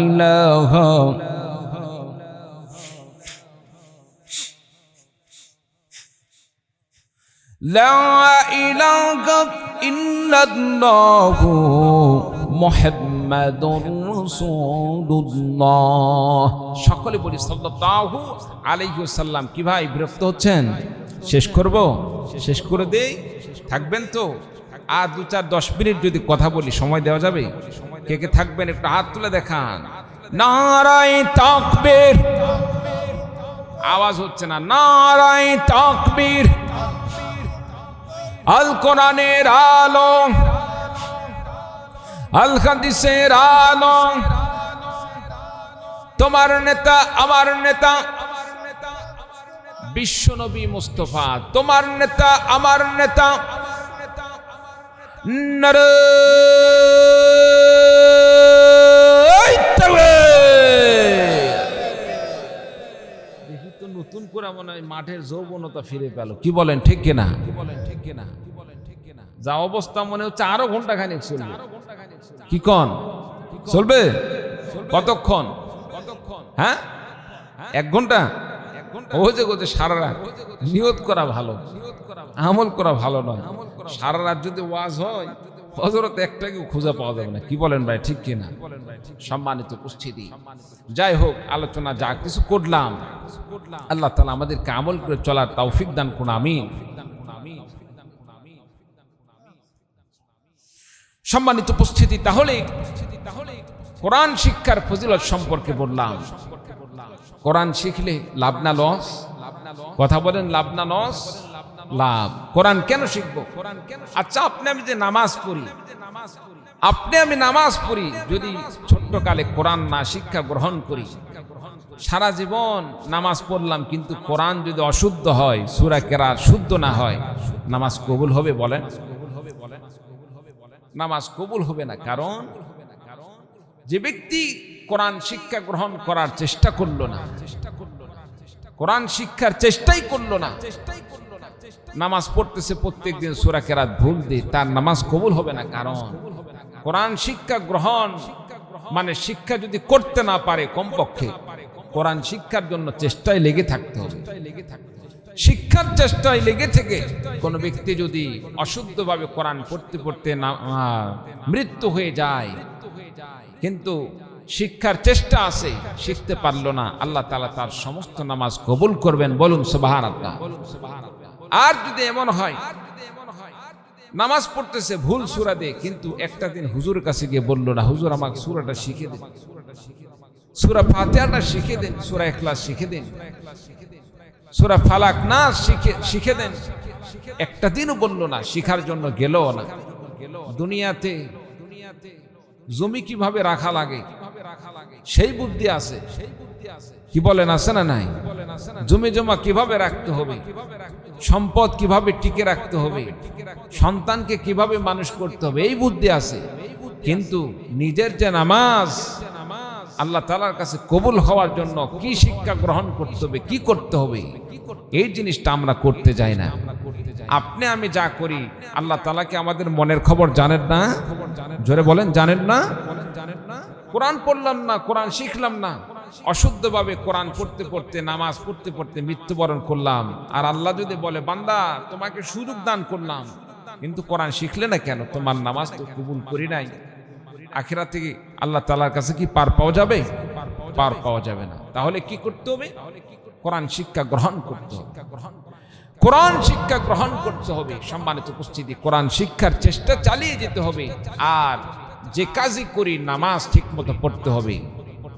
ইলাহা লা ইলাহা ইল্লাল্লাহ মুহাম্মাদুর রাসূলুল্লাহ। সকলে বলি সাল্লাল্লাহু আলাইহি ওয়াসাল্লাম। কি ভাই বিরক্ত হচ্ছেন? শেষ করব? শেষ করে দেই? থাকবেন তো? আর 2-4-10 মিনিট যদি কথা বলি সময় দেওয়া যাবে? কে কে থাকবেন একটু হাত তুলে দেখান। নারায়ে তাকবীর, আওয়াজ হচ্ছে না। নারায়ে তাকবীর। আল কোরআনের আলো, আল হাদিসের আলো, তোমার নেতা আমার নেতা বিশ্বনবী মুস্তাফা, তোমার নেতা আমার নেতা। নারায়ে তাকবীর। দেখি তো নতুন করে মনে হয় মাঠের যৌবনতা ফিরে পেল। কি বলেন ঠিক কিনা? যা অবস্থা মনে হচ্ছে আরো ঘন্টা খানিক চলবে। কি কন চলবে? কতক্ষণ? হ্যাঁ, 1 ঘন্টা। ও যে সারা রাত নিয়ত করা ভালো, আমল করা ভালো নয়। সারা রাত যদি ওয়াজ হয় হযরত একটাকেও খুঁজে পাওয়া যাবে না। কি বলেন ভাই ঠিক কিনা? সম্মানিত উপস্থিতি, যাই হোক, আলোচনা যা কিছু করলাম আল্লাহ তাআলা আমাদেরকে আমল করে চলার তৌফিক দান করুন, আমিন। সম্মানিত উপস্থিতি, তাহলে কোরআন শিক্ষার ফজিলত সম্পর্কে বললাম। কোরআন শিখলে লাভ না লস? কথা বলেন, লাভ না লস? লাভ। কোরআন কেন শিখবো? আচ্ছা, আপনি আমি যে নামাজ পড়ি, যদি ছোট্ট কালে কোরআন না শিক্ষা গ্রহণ করি, সারা জীবন নামাজ পড়লাম কিন্তু কোরআন যদি অশুদ্ধ হয়, সূরা কেরাত শুদ্ধ না হয়, নামাজ কবুল হবে? বলেন, নামাজ কবুল হবে না। কারণ যে ব্যক্তি কোরআন শিক্ষা গ্রহণ করার চেষ্টা করলো না, কোরআন শিক্ষার চেষ্টাই করলো না, নামাজ পড়তেছে প্রত্যেকদিন, সূরা কেরাত ভুল দিয়ে, তার নামাজ কবুল হবে না। কারণ কোরআন শিক্ষা গ্রহণ মানে শিক্ষা যদি করতে না পারে, কমপক্ষে কোরআন শিক্ষার জন্য চেষ্টায় লেগে থাকতে হবে। শিক্ষার চেষ্টায় লেগে থেকে কোন ব্যক্তি যদি অশুদ্ধভাবে কোরআন পড়তে পড়তে মৃত্যু হয়ে যায়, কিন্তু শিক্ষার চেষ্টা আছে, শিখতে পারলো না, আল্লাহ তাআলা তার সমস্ত নামাজ কবুল করবেন। বলুন সুবহানাল্লাহ। আর যদি এমন হয় নামাজ পড়তেছে ভুল সূরা দিয়ে, কিন্তু একটা দিন হুজুরের কাছে গিয়ে বলল না, হুজুর আমাকে সূরাটা শিখিয়ে দেন, সূরা ফাতিহাটা শিখিয়ে দেন, সূরা ইখলাস শিখিয়ে দেন, সূরা ফালাক নাস শিখিয়ে দেন, একটা দিনও বলল না, শিখার জন্য গেল না। দুনিয়াতে জমি কিভাবে রাখা লাগে সেই বুদ্ধি আছে। কি বলেন, আছে না নাই? জমি জমা কিভাবে রাখতে হবে, সম্পদ কিভাবে টিকে রাখতে হবে, সন্তানকে কিভাবে মানুষ করতে হবে, এই বুদ্ধি আছে। কিন্তু নিজের যে নামাজ আল্লাহ তাআলার কাছে কবুল হওয়ার জন্য কি শিক্ষা গ্রহণ করতে হবে, কি করতে হবে, এই জিনিসটা আমরা করতে যাই না। আপনি আমি যা করি, আল্লাহ তাআলা কি আমাদের মনের খবর জানেন না? জোরে বলেন, জানেন না? কোরআন পড়লাম না, কোরআন শিখলাম না, অশুদ্ধভাবে কোরআন পড়তে পড়তে, নামাজ পড়তে পড়তে মৃত্যুবরণ করলাম। আর আল্লাহ যদি বলে, বান্দা তোমাকে সুযোগ দান করলাম কিন্তু কোরআন শিখলে না কেন, তোমার নামাজ তো কবুল করি নাই, আখিরাতে আল্লাহ তাআলার কাছে কি পার পাওয়া যাবে? পার পাওয়া যাবে না। তাহলে কি করতে হবে? কোরআন শিক্ষা গ্রহণ করতে হবে, কোরআন শিক্ষা গ্রহণ করতে হবে। সম্মানিত উপস্থিতি, কোরআন শিক্ষার চেষ্টা চালিয়ে যেতে হবে। আর যে কাজই করি নামাজ ঠিক মতো পড়তে হবে।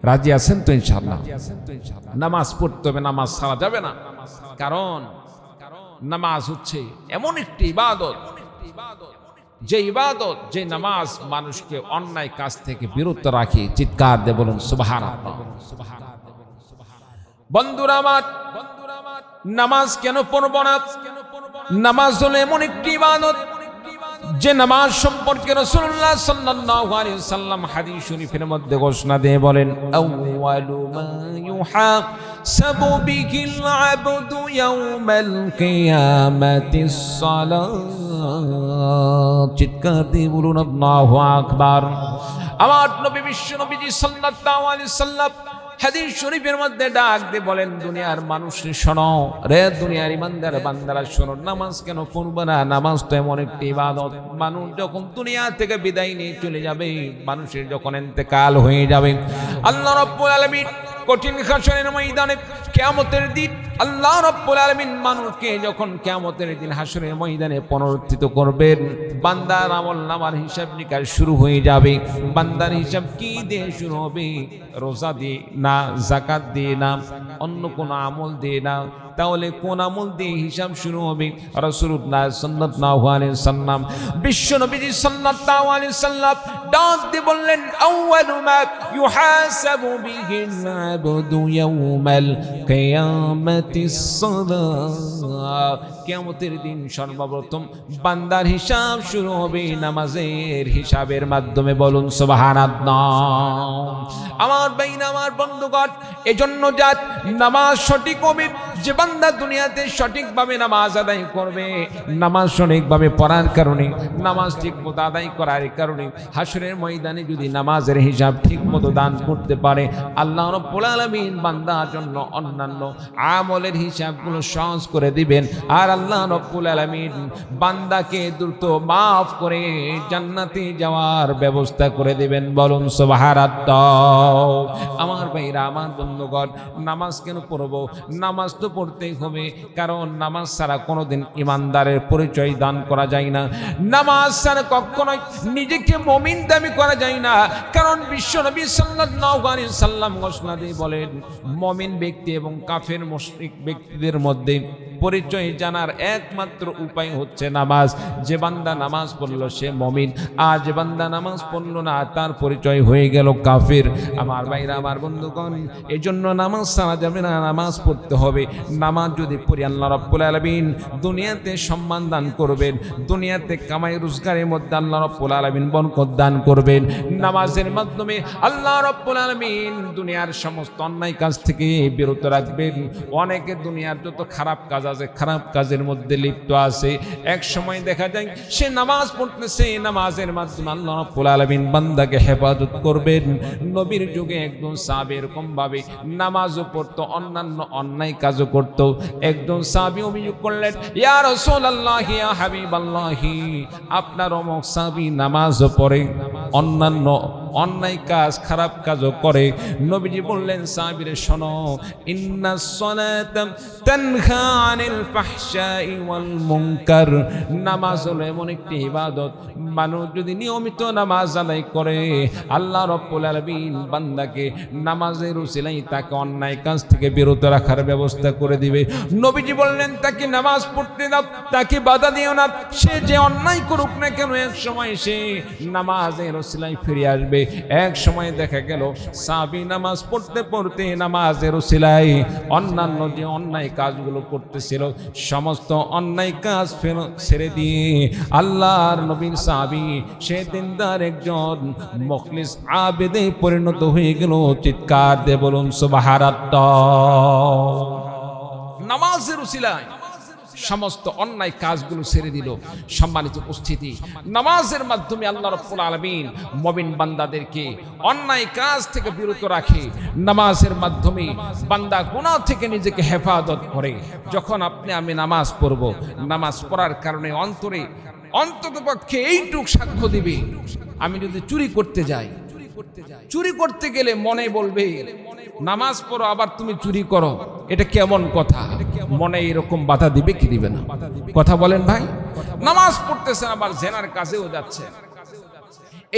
রাজি আছেন তো ইনশাআল্লাহ? নামাজ পড়তে হবে, নামাজ ছাড়া যাবে না। কারণ নামাজ হচ্ছে এমন একটি ইবাদত, যে ইবাদত, যে নামাজ মানুষকে অন্যায় কাজ থেকে বিরত রাখে। চিৎকার দিয়ে বলুন সুবহানাল্লাহ। বন্ধুরা আমার, নামাজ কেন পড়ব না? নামাজ হলো এমন একটি ইবাদত যে নামাজ সম্পর্কে রাসূলুল্লাহ সাল্লাল্লাহু আলাইহি ওয়াসাল্লাম হাদিস শরীফের মধ্যে ঘোষণা দিয়ে বলেন, আউয়ালু মা ইউহাসাবু বিহিল আবদু ইয়াউমাল কিয়ামাতিস সালাত। চিৎকার দিয়ে বলুন আল্লাহু আকবার। আমার নবী বিশ্ব নবীজি সাল্লাল্লাহু আলাইহি ওয়াসাল্লাম হাদিস শরীফের মধ্যে ডাক দিয়ে বলেন, দুনিয়ার মানুষ শোনো রে, দুনিয়ার ইমানদার বান্দারা শোনো, নামাজ কেন পড়বে না? নামাজ তো এমন একটি ইবাদত, মানুষ যখন দুনিয়া থেকে বিদায় নিয়ে চলে যাবে, মানুষের যখন ইন্তেকাল হয়ে যাবে, আল্লাহ রাব্বুল আলামিন কঠিন হাসরের ময়দানে, কিয়ামতের দিন আল্লাহ রাব্বুল আলামিন মানুষকে যখন কিয়ামতের দিন হাসরের ময়দানে পুনরুত্থিত করবেন, বান্দার আমল নামার হিসাব নিকাশ শুরু হয়ে যাবে। বান্দার হিসাব কি দিয়ে শুরু হবে? রোজা দিয়ে না, যাকাত দিয়ে না, অন্য কোন আমল দিয়ে না। তাহলে কোন আমল দিয়ে হিসাব শুরু হবে? রাসূলুল্লাহ সাল্লাল্লাহু আলাইহি সাল্লাম, বিশ্ব নবীজি সাল্লাল্লাহু আলাইহি সাল্লাম ডাক দিয়ে বললেন, আউয়ালু মা ইউহাসাবু বিহিল আবদু ইয়াউমাল কিয়ামাতিস সালাহ। কিয়ামতের দিন সর্বপ্রথম বান্দার হিসাব শুরু হবে নামাজের হিসাবের মাধ্যমে। বলুন সুবহানাল্লাহ। আমার বাইনা, আমার বন্ধুগণ, এজন্য যাত নামাজ সঠিক হবে, যে বান্দা দুনিয়াতে সঠিকভাবে নামাজ আদায় করবে, নামাজ সঠিকভাবে পড়ার কারণে, নামাজ ঠিক মতো আদায় করার কারণে হাসরের ময়দানে যদি নামাজের হিসাব ঠিক মতো দান করতে পারে, আল্লাহ রাব্বুল আলামিন বান্দার জন্য অন্যান্য আমলের হিসাবগুলো সহজ করে দিবেন। আর আল্লাহ রাব্বুল আলামিন বান্দাকে দ্রুত মাফ করে জান্নাতে যাওয়ার ব্যবস্থা করে দিবেন। বলুন সুবহানাল্লাহ। আমার ভাইরা, আমার বন্ধুগণ, নামাজ কেন পড়বো? নামাজ তো পড়তেই হবে, কারণ নামাজ ছাড়া কোনোদিন ইমানদারের পরিচয় দান করা যায় না। নামাজ ছাড়া কখনোই নিজেকে মুমিন দাবি করা যায় না, কারণ বিশ্বনবী সাল্লাল্লাহু আলাইহি সাল্লাম ঘোষণা দিয়ে বলেন, মুমিন ব্যক্তি এবং কাফের মুশরিক ব্যক্তিদের মধ্যে পরিচয় জানার একমাত্র উপায় হচ্ছে নামাজ। যে বান্দা নামাজ পড়লো সে মুমিন, আর যে বান্দা নামাজ পড়লো না তার পরিচয় হয়ে গেল কাফের। আমার ভাইরা, আমার বন্ধুগণ, এজন্য নামাজ ছাড়া যাবে না, নামাজ পড়তে হবে। নামাজ যদি পড়ি, আল্লাহ রাব্বুল আলামিন দুনিয়াতে সম্মান দান করবেন, দুনিয়াতে কামাই রোজগারের মধ্যে আল্লাহ রাব্বুল আলামিন বরকত দান করবেন। নামাজের মাধ্যমে আল্লাহ রাব্বুল আলামিন দুনিয়ার সমস্ত অন্যায় কাজ থেকে বিরত রাখবেন। অনেকে দুনিয়ার যত খারাপ কাজ আছে, খারাপ কাজের মধ্যে লিপ্ত আছে। এক সময় দেখা যায় সে নামাজ পড়তেছে, নামাজের মাধ্যমে আল্লাহ রাব্বুল আলামিন বান্দাকে হেফাজত করবেন। নবীর যুগে একজন সাহাবী এরকম ভাবে নামাজও পড়তো, অন্যান্য অন্যায় কাজও করত। একজন সাহাবী অভিযোগ করলেন, ইয়া রাসূলুল্লাহ, ইয়া হাবিবাল্লাহ, আপনার অমুক সাহাবী নামাজও পড়ে, অন্যান্য অন্যায় কাজ, খারাপ কাজও করে। নবীজি বললেন, সাহাবীরে শোনো, ইন্নাস সালাতা তানহা আনিল ফাহশাই ওয়াল মুনকার। নামাজ হলো এমন একটি ইবাদত, মানুষ যদি নিয়মিত নামাজ আদায় করে, আল্লাহ রাব্বুল আলামিন বান্দাকে নামাজের উসিলায় তাকে অন্যায় কাজ থেকে বিরত রাখার ব্যবস্থা করে দিবে। নবীজি বললেন, তাকে নামাজ পড়তে দাও, তাকে বাধা দিও না। সে যে অন্যায় করুক না কেন, এক সময় সে নামাজের উসিলায় ফিরে আসবে। এক সময় দেখা গেল সাহাবী নামাজ পড়তে পড়তে নামাজের উসিলায় অন্যান্য যে অন্যায় কাজগুলো করতেছিল, সমস্ত অন্যায় কাজ ছেড়ে দিয়ে আল্লাহর নবীর সাহাবী সে দিনদার একজন মুখলিস আবেদে পরিণত হয়ে গেল। চিৎকার দিয়ে বলুন সুবহানাল্লাহ। নামাজের উসিলায় সমস্ত অন্যায় কাজগুলো ছেড়ে দিল। সম্মানিত উপস্থিতি, নামাজের মাধ্যমে আল্লাহ রাব্বুল আলামিন মুমিন বান্দাদেরকে অন্যায় কাজ থেকে বিরত রাখে। নামাজের মাধ্যমে বান্দা গুনাহ থেকে নিজেকে হেফাজত করে। যখন আপনি আমি নামাজ পড়ব, নামাজ পড়ার কারণে অন্তরে অন্ততপক্ষে এইটুক সাক্ষ্য দিবে, আমি যদি চুরি করতে যাই, চুরি করতে গেলে মনে বলবে, নামাজ পড়ো আবার তুমি চুরি করো, এটা কেমন কথা? মনে এরকম বাধা দিবে কি দিবে না? কথা বলেন ভাই। নামাজ পড়তেছেন আবার জেনার কাছেও যাচ্ছে,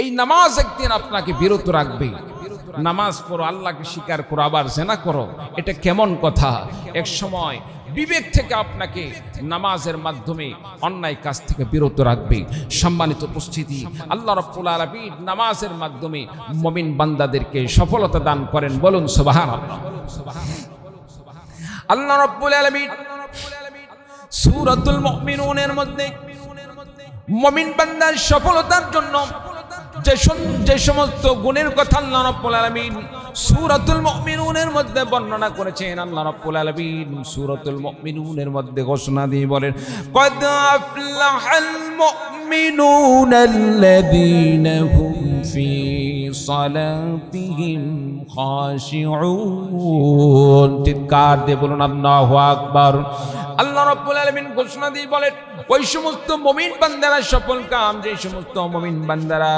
এই নামাজ একদিন আপনাকে বিরত রাখবে। নামাজ পড়ো, আল্লাহকে স্বীকার করো, আবার জেনা করো, এটা কেমন কথা? এক সময় বিবেক থেকে আপনাকে নামাজের মাধ্যমে অন্যায় কাজ থেকে বিরত রাখবে। সম্মানিত উপস্থিতি, আল্লাহ রাব্বুল আলামিন নামাজের মাধ্যমে মুমিন বান্দাদেরকে সফলতা দান করেন। বলুন সুবহানাল্লাহ। আল্লাহ রাব্বুল আলামিন সূরাতুল মুমিনুনের মধ্যে মুমিন বান্দার সফলতার জন্য যে সমস্ত গুণের কথা আল্লাহ রাব্বুল আলামিন সূরাতুল মুমিনুনের মধ্যে বর্ণনা করেছেন, আল্লাহ রাব্বুল আলামিন সূরাতুল মুমিনুনের মধ্যে ঘোষণা দিয়ে বলেন, ক্বাদ আফলাহাল মুমিনুনাল্লাযীনা হুম ফি সালাতিহিম খাশিউন। চিৎকার দিয়ে বলুন আল্লাহু আকবার। আল্লাহ রাব্বুল আলামিন ঘোষণা দিয়ে বলেন, ওই সমস্ত মুমিন বান্দারা সফল কাম, যে সমস্ত মুমিন বান্দারা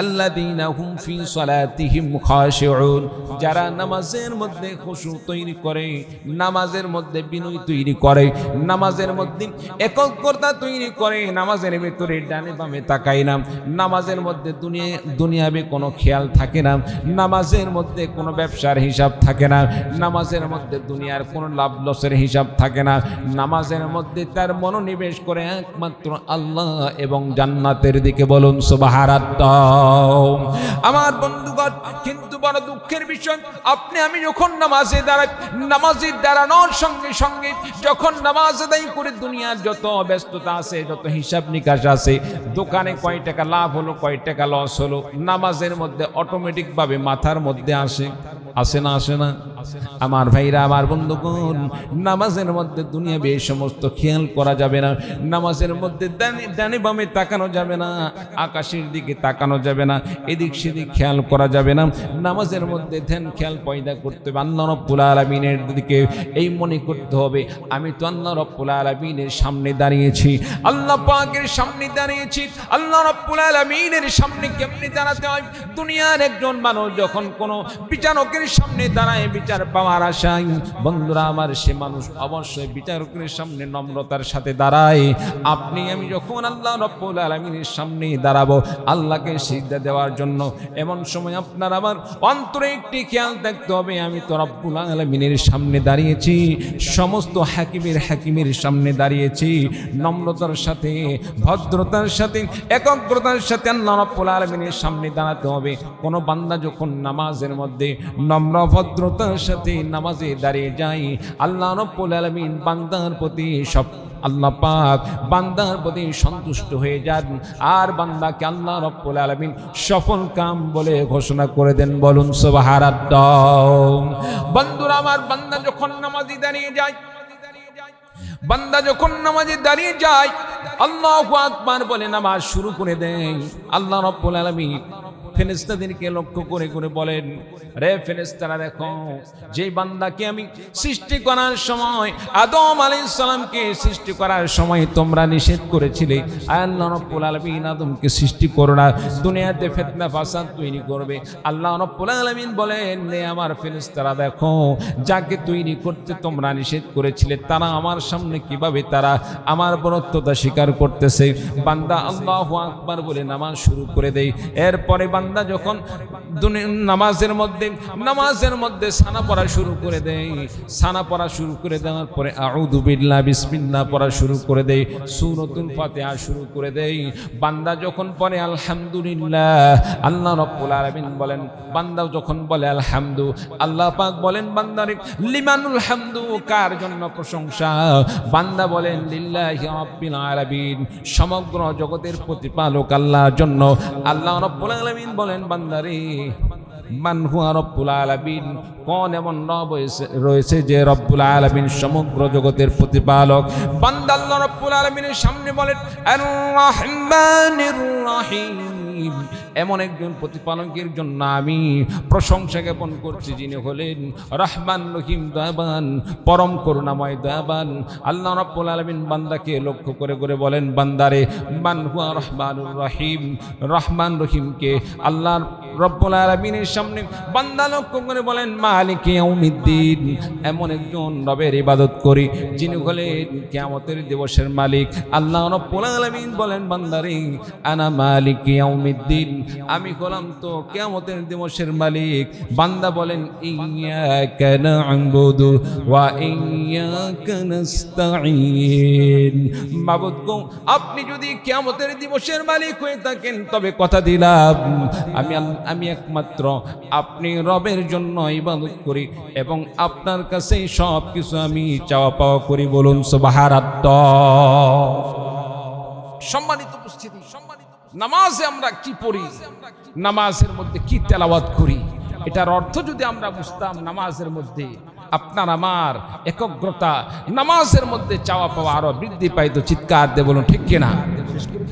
আল্লাযীনা হুম ফি সালাতিহিম খাশিউন, যারা নামাজের মধ্যে খুশু তৈরি করে, নামাজের মধ্যে বিনয় তৈরি করে, নামাজের মধ্যে একাগ্রতা তৈরি করে, নামাজের ভিতরে ডানে বামে তাকায় না, নামাজের মধ্যে দুনিয়াবি কোনো খেয়াল থাকে না, নামাজের মধ্যে কোনো ব্যবসার হিসাব থাকে না, নামাজের মধ্যে দুনিয়ার কোনো লাভ লসের হিসাব থাকে না, নামাজের মধ্যে তার মনোনিবেশ করে একমাত্র আল্লাহ এবং জান্নাতের দিকে। বলুন সুবহানাল্লাহ। আমার বন্ধুগণ, কিন্তু বড় দুঃখের বিষয়, আপনি আমি যখন নামাজে দাঁড়াই, নামাজে দাঁড়ানোর সঙ্গে সঙ্গে যখন নামাজ আদায় করে দুনিয়ার যত ব্যস্ততা আছে, যত হিসাব নিকাশ আছে, দোকানে কয় টাকা লাভ হলো, কয় টাকা লস হলো, নামাজের মধ্যে অটোমেটিক ভাবে মাথার মধ্যে আসে না আসে না? আমার ভাইরা, আমার বন্ধুগণ, নামাজের মধ্যে দুনিয়াবি এই সমস্ত খেয়াল করা যাবে না, নামাজের মধ্যে ডানে বামে তাকানো যাবে না, আকাশের দিকে তাকানো যাবে না, এদিক সেদিক খেয়াল করা যাবে না, নামাজের মধ্যে ধ্যান খেয়াল পয়দা করতে হবে আল্লাহ রাব্বুল আলামিনের দিকে। এই মনে করতে হবে, আমি তো আল্লাহ রাব্বুল আলামিনের সামনে দাঁড়িয়েছি, আল্লাহ পাকের সামনে দাঁড়িয়েছি। আল্লাহ রাব্বুল আলামিনের সামনে কেমনে দাঁড়াতে হয়? দুনিয়ার একজন মানুষ যখন কোনো বিচারকের সামনে দাঁড়ায় বিচার পাওয়ার আশায়, বন্ধুরা আমার, সে মানুষ অবশ্যই বিচারকের সামনে নম্রতার সাথে দাঁড়ায়। আপনি আমি যখন আল্লাহ রাব্বুল আলামিনের সামনে দাঁড়াবো আল্লাহকে সিজদা দেওয়ার জন্য, এমন সময় আপনার আমার অন্তরে একটি খেয়াল থাকতে হবে, আমি তো রাব্বুল আলামিনের সামনে দাঁড়িয়েছি, সমস্ত হাকিমের সামনে দাঁড়িয়েছি। নম্রতার সাথে, ভদ্রতার সাথে, একাগ্রতার সাথে আল্লাহ রাব্বুল আলামিনের সামনে দাঁড়াতে হবে। কোনো বান্দা যখন নামাজের মধ্যে নম্র ভদ্রতার সাথে নামাজে দাঁড়িয়ে যায়, আল্লাহ রাব্বুল আলামিন বান্দার প্রতি আল্লাহ পাক বান্দার প্রতি সন্তুষ্ট হয়ে যান, আর বান্দাকে আল্লাহ রাব্বুল আলামিন সফল কাম বলে ঘোষণা করে দেন। বলুন সুবহানাল্লাহ। বন্ধুরা আমার, বান্দা যখন নামাজে দাঁড়িয়ে যায়, আল্লাহু আকবার বলে নামাজ শুরু করে দেয়, আল্লাহ রাব্বুল আলামিন ফেরেশতাদেরকে লক্ষ্য করে বলেন, রে ফেরেশতারা, দেখো, যেই বান্দাকে আমি সৃষ্টি করার সময়, আদম আলাইহিস সালামকে সৃষ্টি করার সময় তোমরা নিষেধ করেছিলে, আল্লাহ রাব্বুল আলামিন আদমকে সৃষ্টি করো না, দুনিয়াতে ফিতনা ফাসাদ তৈরি করবে। আল্লাহ রাব্বুল আলামিন বলেন, রে আমার ফেরেশতারা, দেখো, যাকে তৈরি করতে তোমরা নিষেধ করেছিলে, তারা আমার সামনে কিভাবে তারা আমার বরত্বতা স্বীকার করতেছে। বান্দা আল্লাহু আকবার বলে নামাজ শুরু করে দেয়। এরপরে বান্দা যখন নামাজের মধ্যে সানা পড়া শুরু করে দেয়, সানা পড়া শুরু করে দেওয়ার পরে আউযু বিল্লাহ বিসমিল্লাহ পড়া শুরু করে দেয়, সূরাতুল ফাতিহা শুরু করে দেয়। বান্দা যখন পড়ে আলহামদুলিল্লাহ, আল্লাহ রাব্বুল আলামিন বলেন, বান্দা যখন বলে আলহামদু, আল্লাহ পাক বলেন, বান্দারে লিমানুল হামদু, কার জন্য প্রশংসা? বান্দা বলেন, লিল্লাহি রাব্বিল আলামিন, সমগ্র জগতের প্রতিপালক আল্লাহর জন্য। আল্লাহ রাব্বুল আলামিন বলেন, বান্দারে মান হুয়া রব্বুল আলামিন, কোন এমন রব রয়েছে যে রব্বুল আলামিন সমগ্র জগতের প্রতিপালক? বান্দা আল্লাহ রব্বুল আলামিনের সামনে বলেন, আর রহমানির রহিম, এমন একজন প্রতিপালকের জন্য আমি প্রশংসা জ্ঞাপন করছি, যিনি হলেন রহমান রহিম, দয়াবান, পরম করুণাময় দয়াবান। আল্লাহ রাব্বুল আলামিন বান্দাকে লক্ষ্য করে বলেন, বান্দারে মান হুয়া রহমানুর রহিম, রহমান রহিমকে আল্লাহ রাব্বুল আলামিনের সামনে বান্দা লক্ষ্য করে বলেন, মালিক ইয়াউমিদ্দিন, এমন একজন রবের ইবাদত করি যিনি হলেন কিয়ামতের দিবসের মালিক। আল্লাহ রাব্বুল আলামিন বলেন, বান্দারে আনা মালিক ইয়াউমিদ্দিন, আমি হলাম তো কিয়ামতের দিবসের মালিক। বান্দা বলেন, ইয়্যাকা না'বুদু ওয়া ইয়্যাকা নাস্তাঈন, মাবুদ গো, আপনি যদি কিয়ামতের দিবসের মালিক হয়ে থাকেন, তবে কথা দিলাম আমি একমাত্র আপনি রবের জন্য ইবাদত করি এবং আপনার কাছে সব কিছু আমি চাওয়া পাওয়া করি। বলুন সুবহানাল্লাহ। সম্মানিত উপস্থিতি, নামাজে আমরা কি পড়ি, নামাজের মধ্যে কি তেলাওয়াত করি, এটার অর্থ যদি আমরা বুঝতাম, নামাজের মধ্যে আপনার আমার একাগ্রতা, নামাজের মধ্যে চাওয়া পাওয়া আরো বৃদ্ধি পাইতো। চিৎকার দিয়ে বলুন ঠিক কিনা?